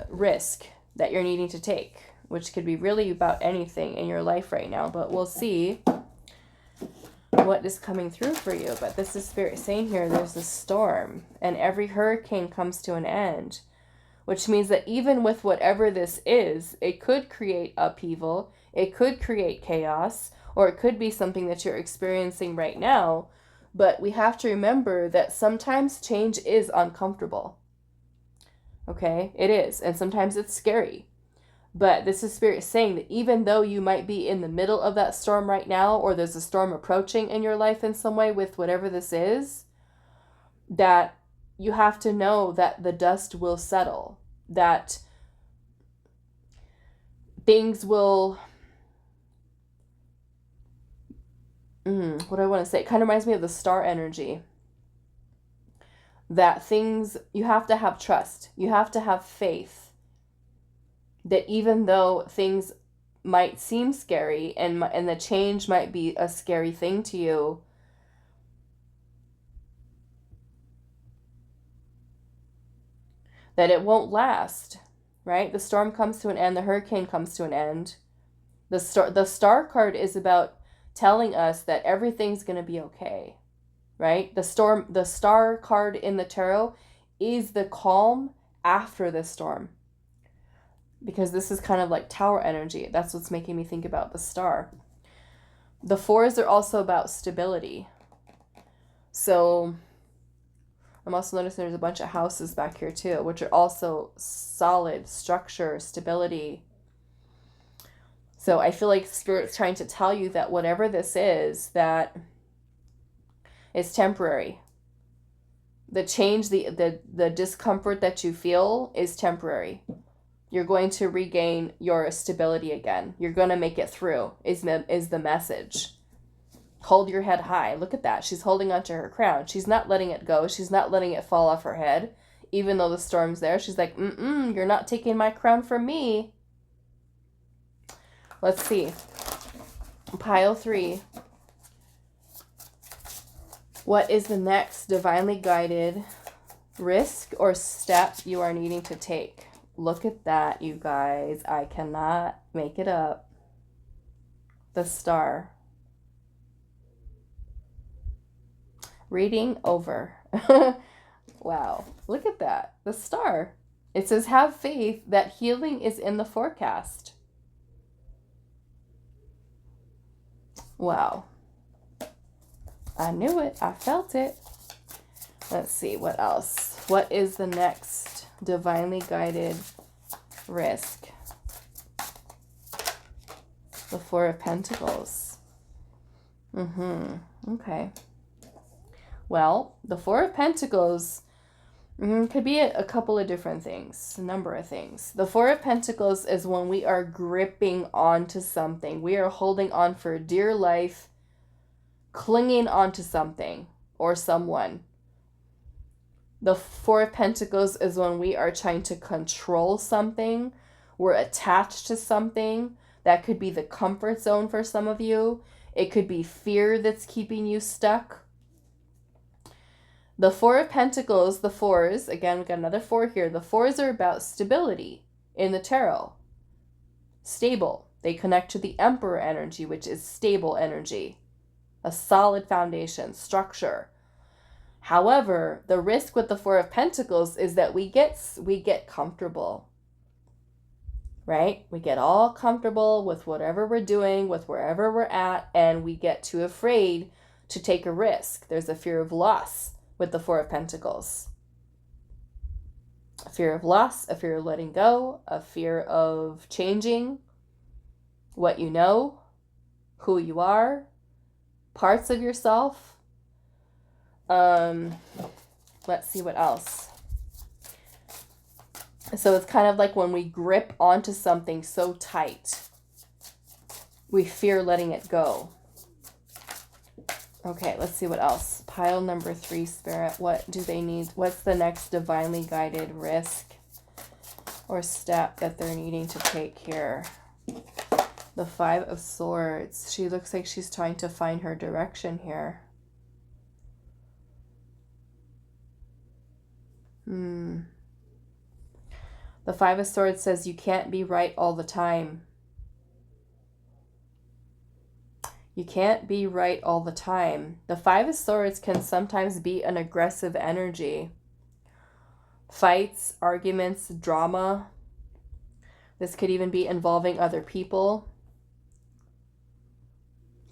risk that you're needing to take, which could be really about anything in your life right now, but we'll see what is coming through for you. But this is Spirit saying here, there's a storm, and every hurricane comes to an end, which means that even with whatever this is, it could create upheaval, it could create chaos, or it could be something that you're experiencing right now. But we have to remember that sometimes change is uncomfortable. Okay, it is. And sometimes it's scary. But this is Spirit saying that even though you might be in the middle of that storm right now, or there's a storm approaching in your life in some way with whatever this is, that you have to know that the dust will settle, that things will... what do I want to say? It kind of reminds me of the star energy. That things, you have to have trust. You have to have faith. That even though things might seem scary and the change might be a scary thing to you, that it won't last, right? The storm comes to an end. The hurricane comes to an end. The star card is about telling us that everything's going to be okay, right? The star card in the tarot is the calm after the storm, because this is kind of like tower energy. That's what's making me think about the star. The 4s are also about stability. So I'm also noticing there's a bunch of houses back here too, which are also solid structure, stability. So I feel like Spirit's trying to tell you that whatever this is, that is temporary. The change, the discomfort that you feel is temporary. You're going to regain your stability again. You're going to make it through, is the message. Hold your head high. Look at that. She's holding onto her crown. She's not letting it go. She's not letting it fall off her head. Even though the storm's there, she's like, you're not taking my crown from me. Let's see. Pile 3. What is the next divinely guided risk or step you are needing to take? Look at that, you guys. I cannot make it up. The Star. Reading over. Wow. Look at that. The Star. It says, have faith that healing is in the forecast. Wow. I knew it. I felt it. Let's see. What else? What is the next divinely guided risk? The Four of Pentacles. Okay. Well, the Four of Pentacles could be a couple of different things, a number of things. The Four of Pentacles is when we are gripping onto something. We are holding on for dear life, clinging onto something or someone. The Four of Pentacles is when we are trying to control something. We're attached to something. That could be the comfort zone for some of you. It could be fear that's keeping you stuck. The Four of Pentacles, the fours, again, we got another 4 here. The fours are about stability in the tarot. Stable. They connect to the Emperor energy, which is stable energy. A solid foundation, structure. However, the risk with the Four of Pentacles is that we get comfortable. Right? We get all comfortable with whatever we're doing, with wherever we're at, and we get too afraid to take a risk. There's a fear of loss with the Four of Pentacles. A fear of loss, a fear of letting go, a fear of changing what you know, who you are, parts of yourself. Let's see what else. So it's kind of like when we grip onto something so tight, we fear letting it go. Okay, let's see what else. Pile number 3, Spirit. What do they need? What's the next divinely guided risk or step that they're needing to take here? The 5 of Swords. She looks like she's trying to find her direction here. The 5 of Swords says you can't be right all the time. You can't be right all the time. The 5 of Swords can sometimes be an aggressive energy. Fights, arguments, drama. This could even be involving other people.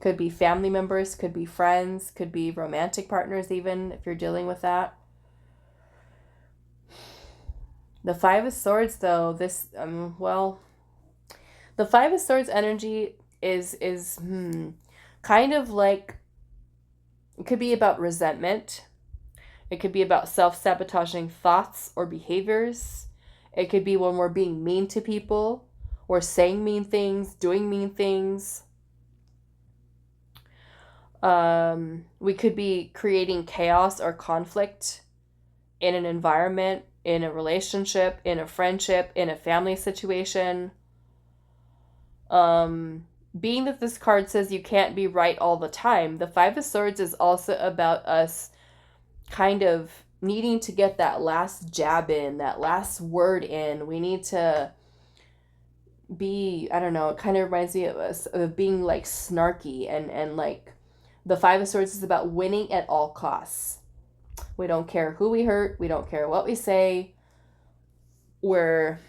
Could be family members, could be friends, could be romantic partners even, if you're dealing with that. The 5 of Swords, though, this, the 5 of Swords energy is kind of like, it could be about resentment. It could be about self-sabotaging thoughts or behaviors. It could be when we're being mean to people, or saying mean things, doing mean things. We could be creating chaos or conflict in an environment, in a relationship, in a friendship, in a family situation. Being that this card says you can't be right all the time, the 5 of Swords is also about us kind of needing to get that last jab in, that last word in. We need to be, I don't know, it kind of reminds me of us of being like snarky, and like the 5 of Swords is about winning at all costs. We don't care who we hurt. We don't care what we say. We're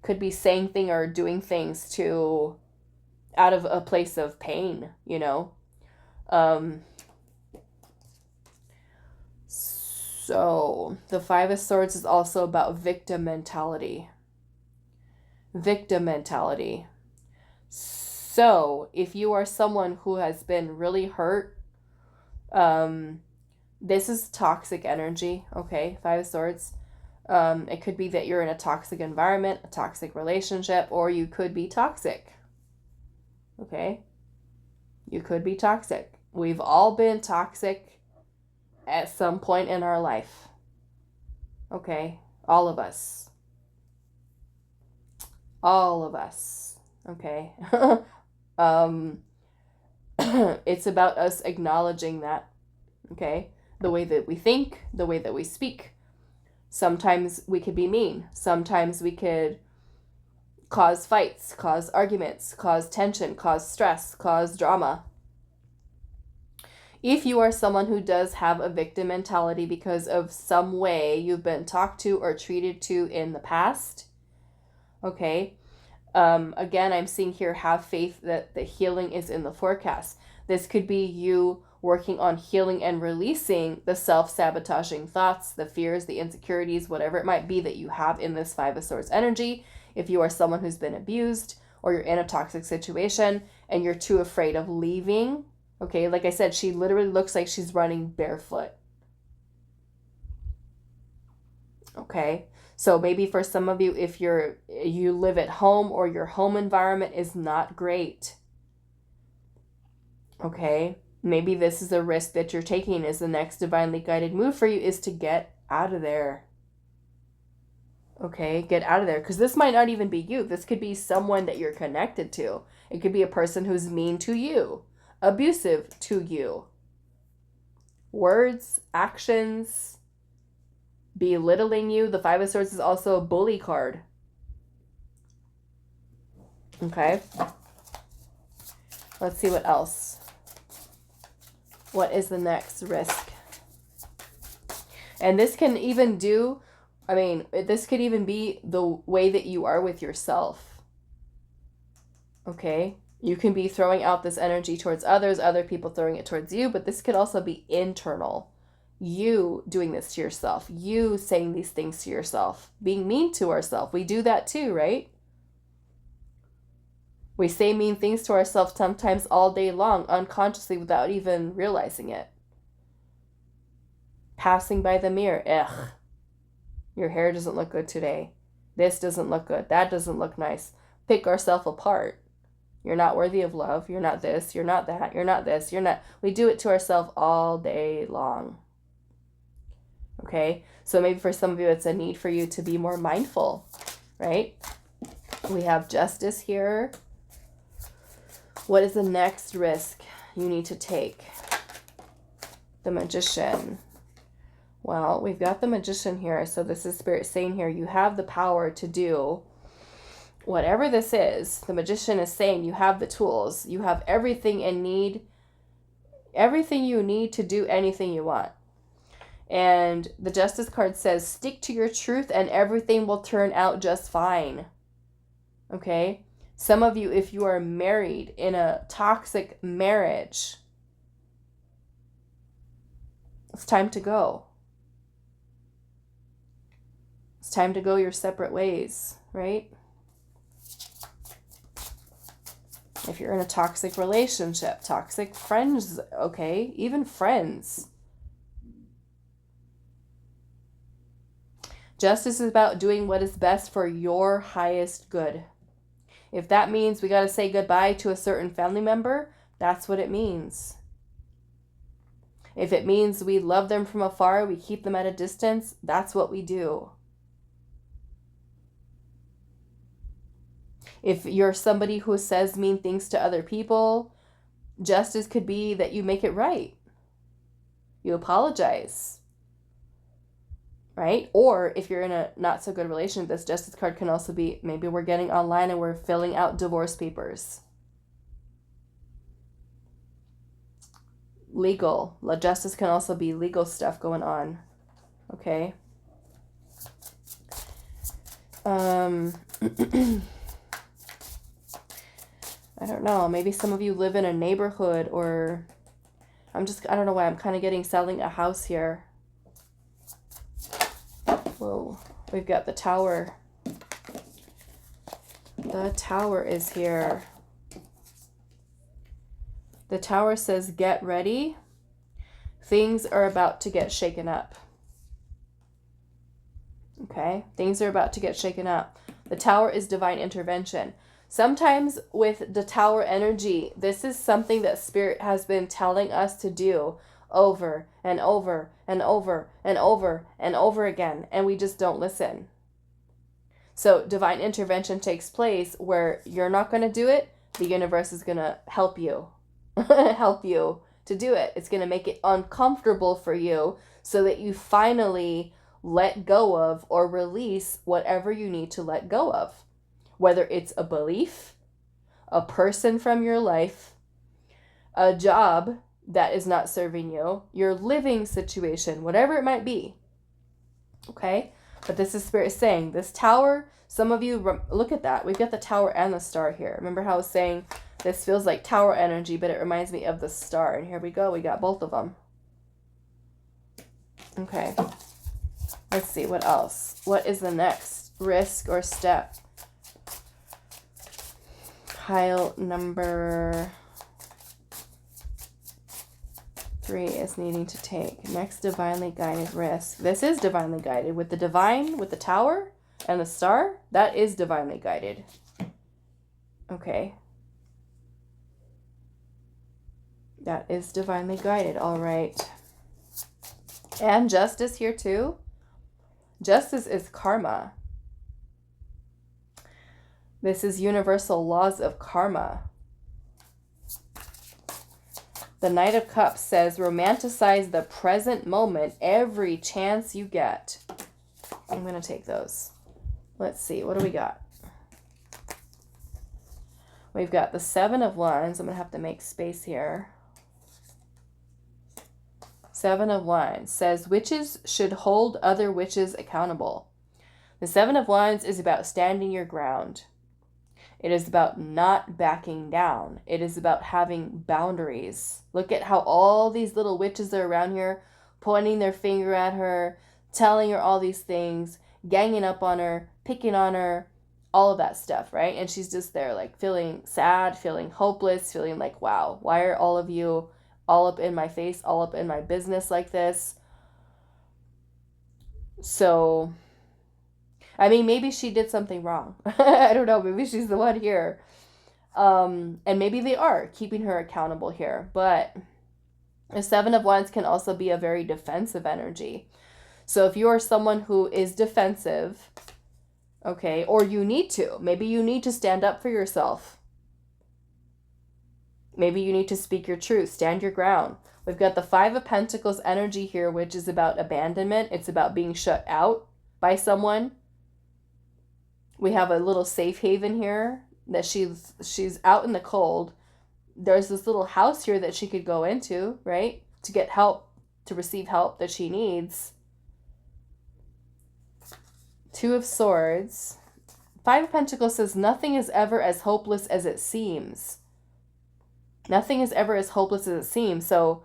could be saying things or doing things to out of a place of pain, you know. So the 5 of Swords is also about victim mentality. Victim mentality. So if you are someone who has been really hurt, this is toxic energy, okay? 5 of Swords. It could be that you're in a toxic environment, a toxic relationship, or you could be toxic. Okay? You could be toxic. We've all been toxic at some point in our life. Okay? All of us. All of us. Okay? It's about us acknowledging that. Okay? The way that we think, the way that we speak. Sometimes we could be mean. Sometimes we could cause fights, cause arguments, cause tension, cause stress, cause drama. If you are someone who does have a victim mentality because of some way you've been talked to or treated to in the past, okay, again, I'm seeing here, have faith that the healing is in the forecast. This could be you working on healing and releasing the self-sabotaging thoughts, the fears, the insecurities, whatever it might be that you have in this Five of Swords energy. If you are someone who's been abused or you're in a toxic situation and you're too afraid of leaving, okay, like I said, she literally looks like she's running barefoot. Okay, so maybe for some of you, if you live at home or your home environment is not great, okay, maybe this is a risk that you're taking. Is the next divinely guided move for you is to get out of there. Okay, get out of there. Because this might not even be you. This could be someone that you're connected to. It could be a person who's mean to you, abusive to you. Words, actions, belittling you. The Five of Swords is also a bully card. Okay. Let's see what else. What is the next risk? And this can even this could even be the way that you are with yourself. Okay? You can be throwing out this energy towards others, other people throwing it towards you, but this could also be internal. You doing this to yourself. You saying these things to yourself. Being mean to ourselves. We do that too, right? We say mean things to ourselves sometimes all day long, unconsciously, without even realizing it. Passing by the mirror. Ugh. Your hair doesn't look good today. This doesn't look good. That doesn't look nice. Pick ourselves apart. You're not worthy of love. You're not this. You're not that. You're not this. You're not. We do it to ourselves all day long. Okay? So maybe for some of you, it's a need for you to be more mindful, right? We have Justice here. What is the next risk you need to take? The Magician. Well, we've got the Magician here. So this is Spirit saying here, you have the power to do whatever this is. The Magician is saying you have the tools. You have everything you need to do anything you want. And the Justice card says, stick to your truth and everything will turn out just fine. Okay? Some of you, if you are married in a toxic marriage, it's time to go. It's time to go your separate ways, right? If you're in a toxic relationship, toxic friends, okay? Even friends. Justice is about doing what is best for your highest good. If that means we got to say goodbye to a certain family member, that's what it means. If it means we love them from afar, we keep them at a distance, that's what we do. If you're somebody who says mean things to other people, justice could be that you make it right. You apologize. Right? Or if you're in a not so good relationship, this Justice card can also be, maybe we're getting online and we're filling out divorce papers. Legal. Justice can also be legal stuff going on. Okay? I don't know. Maybe some of you live in a neighborhood or I don't know why I'm kind of getting selling a house here. Whoa. We've got the Tower. The Tower is here. The Tower says, get ready. Things are about to get shaken up. Okay? Things are about to get shaken up. The Tower is divine intervention. Sometimes with the Tower energy, this is something that Spirit has been telling us to do over and over and over and over and over again, and we just don't listen. So divine intervention takes place where you're not going to do it. The universe is going to help you, help you to do it. It's going to make it uncomfortable for you so that you finally let go of or release whatever you need to let go of. Whether it's a belief, a person from your life, a job that is not serving you, your living situation, whatever it might be. Okay? But this is Spirit saying, this Tower, some of you, look at that. We've got the Tower and the Star here. Remember how I was saying this feels like Tower energy, but it reminds me of the Star. And here we go. We got both of them. Okay. Let's see. What else? What is the next risk or step? Pile number 3 is needing to take. Next divinely guided risk. This is divinely guided. With the divine, with the Tower and the Star, that is divinely guided. Okay. That is divinely guided. All right. And justice here too. Justice is karma. This is universal laws of karma. The Knight of Cups says, romanticize the present moment every chance you get. I'm going to take those. Let's see. What do we got? We've got the 7 of Wands. I'm going to have to make space here. 7 of Wands says, witches should hold other witches accountable. The 7 of Wands is about standing your ground. It is about not backing down. It is about having boundaries. Look at how all these little witches are around here, pointing their finger at her, telling her all these things, ganging up on her, picking on her, all of that stuff, right? And she's just there like feeling sad, feeling hopeless, feeling like, wow, why are all of you all up in my face, all up in my business like this? So, I mean, maybe she did something wrong. I don't know. Maybe she's the one here. And maybe they are keeping her accountable here. But the 7 of Wands can also be a very defensive energy. So if you are someone who is defensive, okay, or you need to, maybe you need to stand up for yourself. Maybe you need to speak your truth, stand your ground. We've got the 5 of Pentacles energy here, which is about abandonment. It's about being shut out by someone. We have a little safe haven here that she's out in the cold. There's this little house here that she could go into, right? To get help, to receive help that she needs. 2 of Swords. 5 of Pentacles says nothing is ever as hopeless as it seems. Nothing is ever as hopeless as it seems. So,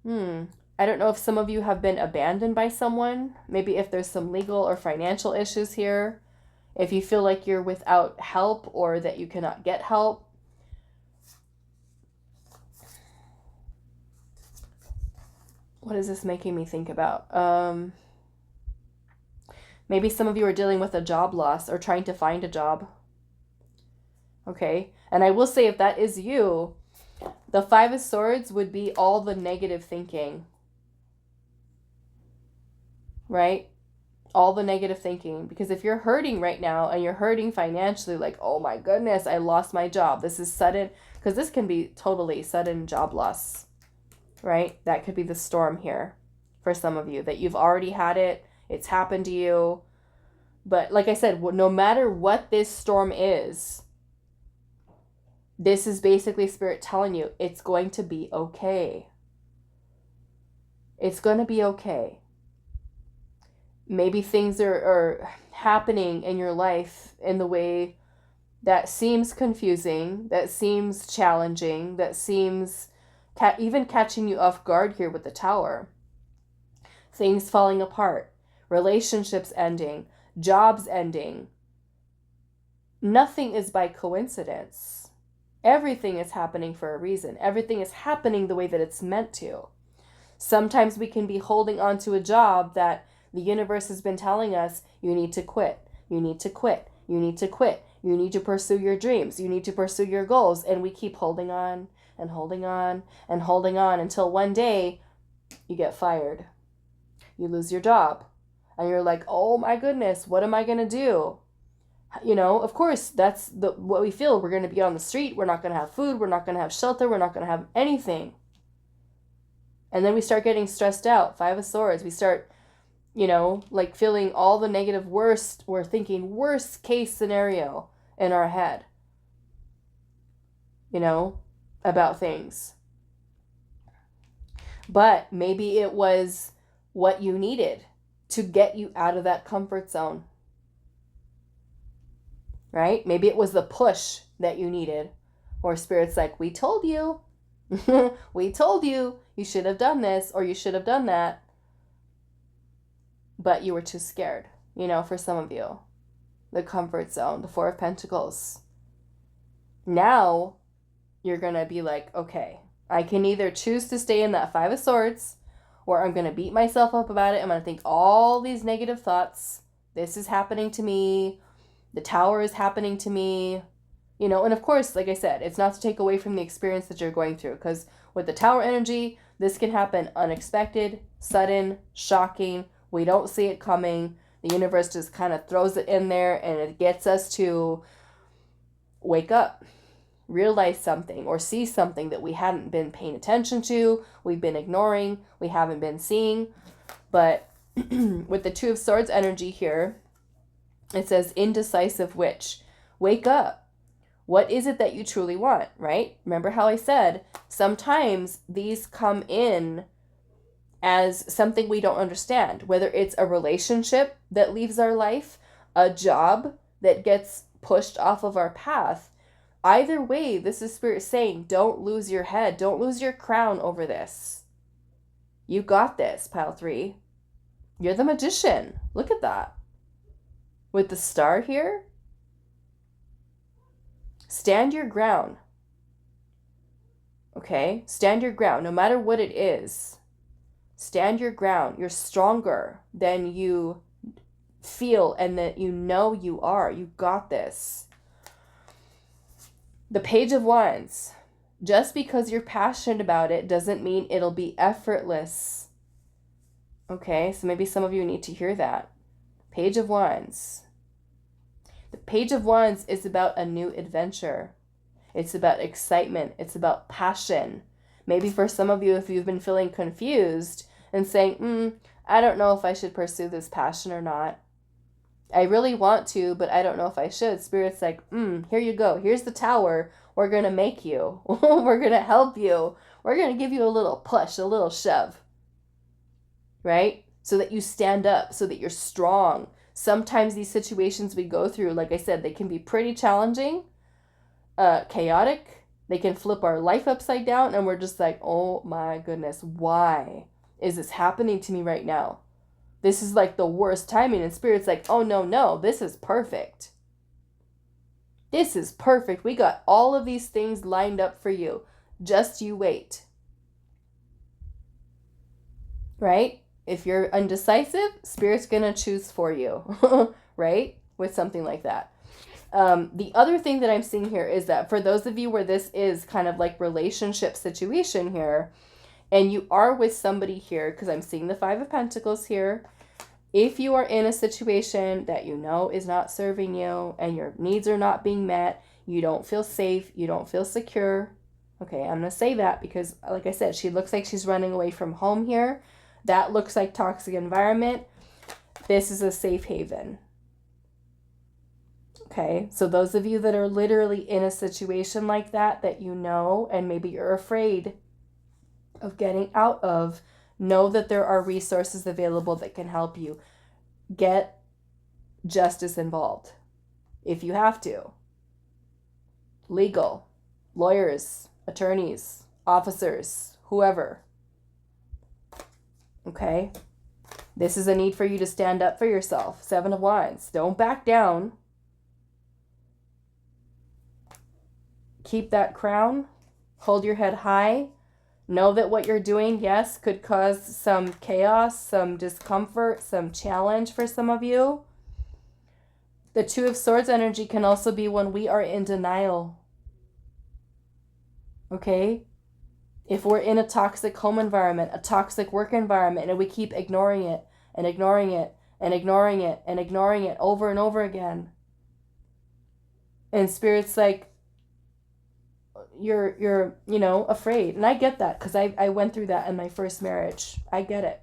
I don't know if some of you have been abandoned by someone. Maybe if there's some legal or financial issues here. If you feel like you're without help or that you cannot get help. What is this making me think about? Maybe some of you are dealing with a job loss or trying to find a job. Okay. And I will say, if that is you, the 5 of Swords would be all the negative thinking. Right? All the negative thinking. Because if you're hurting right now and you're hurting financially, like, oh my goodness, I lost my job. This is sudden. Because this can be totally sudden job loss. Right? That could be the storm here for some of you. That you've already had it. It's happened to you. But like I said, no matter what this storm is, this is basically Spirit telling you it's going to be okay. It's going to be okay. Maybe things are happening in your life in the way that seems confusing, that seems challenging, that seems even catching you off guard here with the Tower. Things falling apart, relationships ending, jobs ending. Nothing is by coincidence. Everything is happening for a reason. Everything is happening the way that it's meant to. Sometimes we can be holding on to a job that the universe has been telling us, you need to quit, you need to quit, you need to quit. You need to pursue your dreams. You need to pursue your goals. And we keep holding on and holding on and holding on until one day you get fired. You lose your job. And you're like, oh my goodness, what am I going to do? You know, of course, that's what we feel. We're going to be on the street. We're not going to have food. We're not going to have shelter. We're not going to have anything. And then we start getting stressed out. 5 of Swords. We start, you know, like feeling all the negative worst. We're thinking worst case scenario in our head, you know, about things. But maybe it was what you needed to get you out of that comfort zone. Right? Maybe it was the push that you needed. Or Spirit's like, we told you. We told you you should have done this or you should have done that. But you were too scared, you know, for some of you. The comfort zone, the 4 of Pentacles. Now you're going to be like, okay, I can either choose to stay in that 5 of Swords, or I'm going to beat myself up about it. I'm going to think all these negative thoughts. This is happening to me. The Tower is happening to me. You know, and of course, like I said, it's not to take away from the experience that you're going through. Because with the Tower energy, this can happen unexpected, sudden, shocking. We don't see it coming. The universe just kind of throws it in there and it gets us to wake up, realize something, or see something that we hadn't been paying attention to, we've been ignoring, we haven't been seeing. But with the 2 of Swords energy here, it says indecisive witch. Wake up. What is it that you truly want, right? Remember how I said sometimes these come in as something we don't understand, whether it's a relationship that leaves our life, a job that gets pushed off of our path. Either way, this is Spirit saying, don't lose your head. Don't lose your crown over this. You got this, pile 3. You're the magician. Look at that. With the star here. Stand your ground. Okay? Stand your ground. No matter what it is. Stand your ground. You're stronger than you feel and that you know you are. You got this. The Page of Wands. Just because you're passionate about it doesn't mean it'll be effortless. Okay, so maybe some of you need to hear that. Page of Wands. The Page of Wands is about a new adventure. It's about excitement. It's about passion. Maybe for some of you, if you've been feeling confused and saying, I don't know if I should pursue this passion or not. I really want to, but I don't know if I should. Spirit's like, here you go. Here's the Tower. We're going to make you. We're going to help you. We're going to give you a little push, a little shove. Right? So that you stand up, so that you're strong. Sometimes these situations we go through, like I said, they can be pretty challenging, chaotic. They can flip our life upside down and we're just like, oh my goodness, why is this happening to me right now? This is like the worst timing. And Spirit's like, oh no, this is perfect. This is perfect. We got all of these things lined up for you. Just you wait. Right? If you're undecisive, Spirit's going to choose for you. Right? With something like that. The other thing that I'm seeing here is that for those of you where this is kind of like relationship situation here, and you are with somebody here, because I'm seeing the 5 of Pentacles here. If you are in a situation that you know is not serving you and your needs are not being met, you don't feel safe, you don't feel secure. Okay, I'm going to say that because, like I said, she looks like she's running away from home here. That looks like toxic environment. This is a safe haven. Okay, so those of you that are literally in a situation like that, that you know, and maybe you're afraid of getting out of, know that there are resources available that can help you. Get justice involved if you have to. Legal, lawyers, attorneys, officers, whoever. Okay? This is a need for you to stand up for yourself. 7 of Wands. Don't back down. Keep that crown. Hold your head high. Know that what you're doing, yes, could cause some chaos, some discomfort, some challenge for some of you. The Two of Swords energy can also be when we are in denial. Okay? If we're in a toxic home environment, a toxic work environment, and we keep ignoring it and ignoring it and ignoring it and ignoring it over and over again. And Spirit's like, you're afraid. And I get that because I went through that in my first marriage. I get it.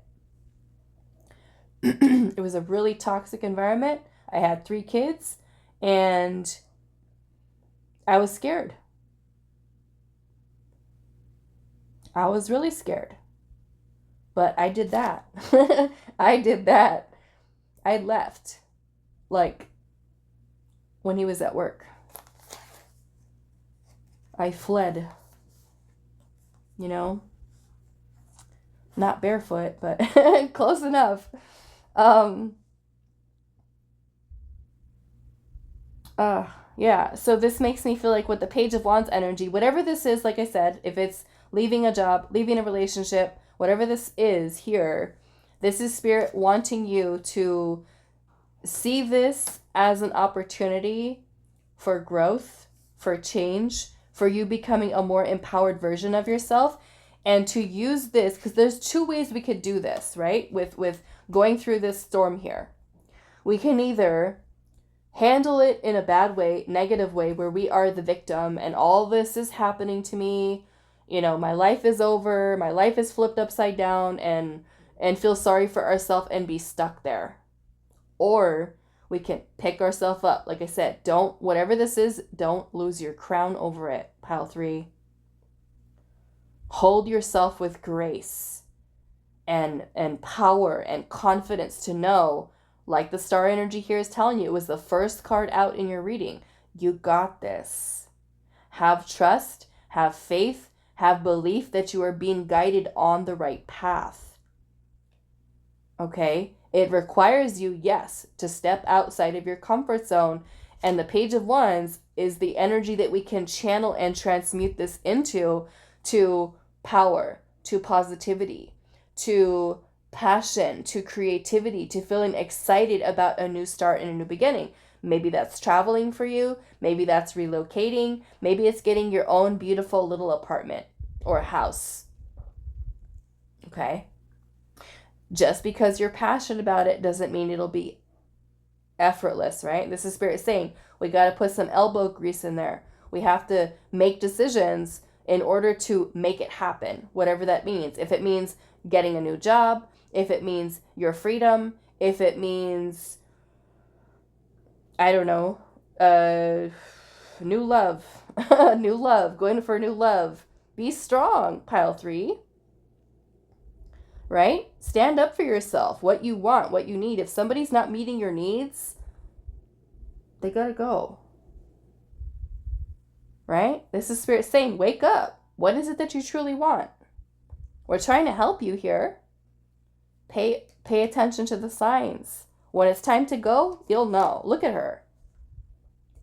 It was a really toxic environment. I had 3 kids and I was scared. I was really scared. But I did that. I did that. I left. Like, when he was at work. I fled. You know? Not barefoot, but close enough. Yeah, so this makes me feel like with the Page of Wands energy, whatever this is, like I said, if it's leaving a job, leaving a relationship, whatever this is here, this is Spirit wanting you to see this as an opportunity for growth, for change, for you becoming a more empowered version of yourself, and to use this, because there's 2 ways we could do this, right? With going through this storm here. We can either handle it in a bad way, negative way, where we are the victim and all this is happening to me. You know, my life is over, my life is flipped upside down, and feel sorry for ourselves and be stuck there. Or we can pick ourselves up. Like I said, whatever this is, don't lose your crown over it, pile 3. Hold yourself with grace and power and confidence to know, like the star energy here is telling you, it was the first card out in your reading. You got this. Have trust, have faith, have belief that you are being guided on the right path. Okay? It requires you, yes, to step outside of your comfort zone. And the Page of Wands is the energy that we can channel and transmute this into, to power, to positivity, to passion, to creativity, to feeling excited about a new start and a new beginning. Maybe that's traveling for you. Maybe that's relocating. Maybe it's getting your own beautiful little apartment or house. Okay? Just because you're passionate about it doesn't mean it'll be effortless, right? This is Spirit saying we got to put some elbow grease in there. We have to make decisions in order to make it happen, whatever that means. If it means getting a new job, if it means your freedom, if it means, I don't know, new love, new love, going for new love. Be strong, pile 3. Right? Stand up for yourself, what you want, what you need. If somebody's not meeting your needs, they gotta go. Right? This is Spirit saying, wake up. What is it that you truly want? We're trying to help you here. Pay attention to the signs. When it's time to go, you'll know. Look at her.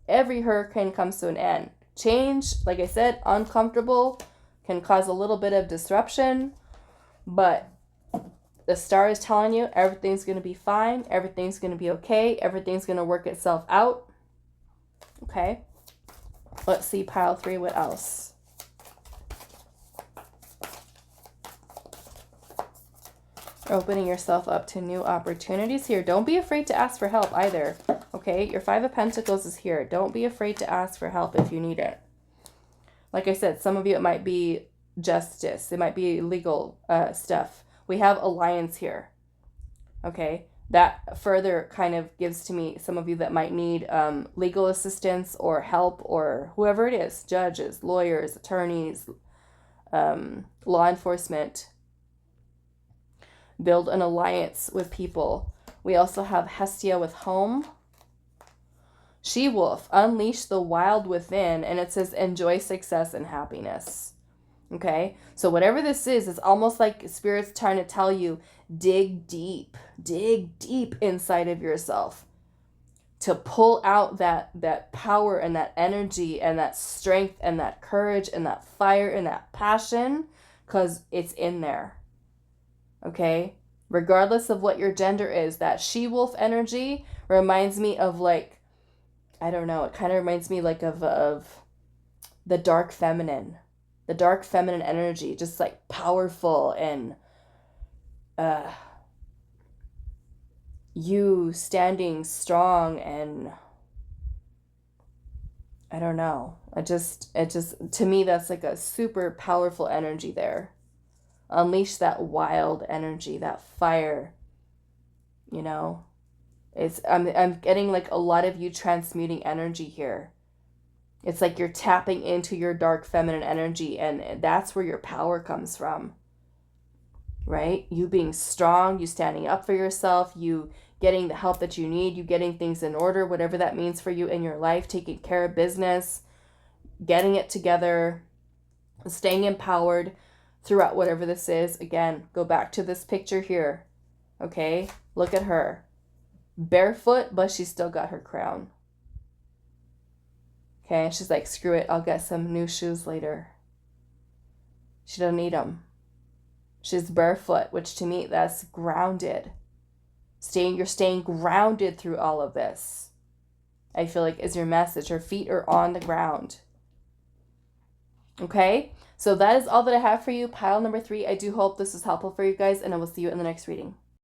Every hurricane comes to an end. Change, like I said, uncomfortable, can cause a little bit of disruption, but the star is telling you everything's going to be fine. Everything's going to be okay. Everything's going to work itself out. Okay. Let's see, pile 3, what else? Opening yourself up to new opportunities here. Don't be afraid to ask for help either. Okay, your 5 of Pentacles is here. Don't be afraid to ask for help if you need it. Like I said, some of you, it might be justice. It might be legal stuff. We have alliance here. Okay, that further kind of gives to me some of you that might need legal assistance or help, or whoever it is, judges, lawyers, attorneys, law enforcement. Build an alliance with people. We also have Hestia with home. She-wolf, unleash the wild within, and it says enjoy success and happiness. Okay, so whatever this is, it's almost like Spirit's trying to tell you, dig deep inside of yourself to pull out that power and that energy and that strength and that courage and that fire and that passion, because it's in there. Okay, regardless of what your gender is, that she-wolf energy reminds me of like I don't know, it kind of reminds me like of the dark feminine. The dark feminine energy, just like powerful and you standing strong, and I don't know. It just to me that's like a super powerful energy there. Unleash that wild energy, that fire, you know. I'm getting like a lot of you transmuting energy here. It's like you're tapping into your dark feminine energy, and that's where your power comes from. Right? You being strong, you standing up for yourself, you getting the help that you need, you getting things in order, whatever that means for you in your life, taking care of business, getting it together, staying empowered throughout whatever this is. Again, go back to this picture here. Okay? Look at her. Barefoot, but she's still got her crown. Okay? She's like, screw it, I'll get some new shoes later. She doesn't need them. She's barefoot, which to me, that's grounded. You're staying grounded through all of this. I feel like is your message. Her feet are on the ground. Okay? So that is all that I have for you. Pile number 3. I do hope this is helpful for you guys, and I will see you in the next reading.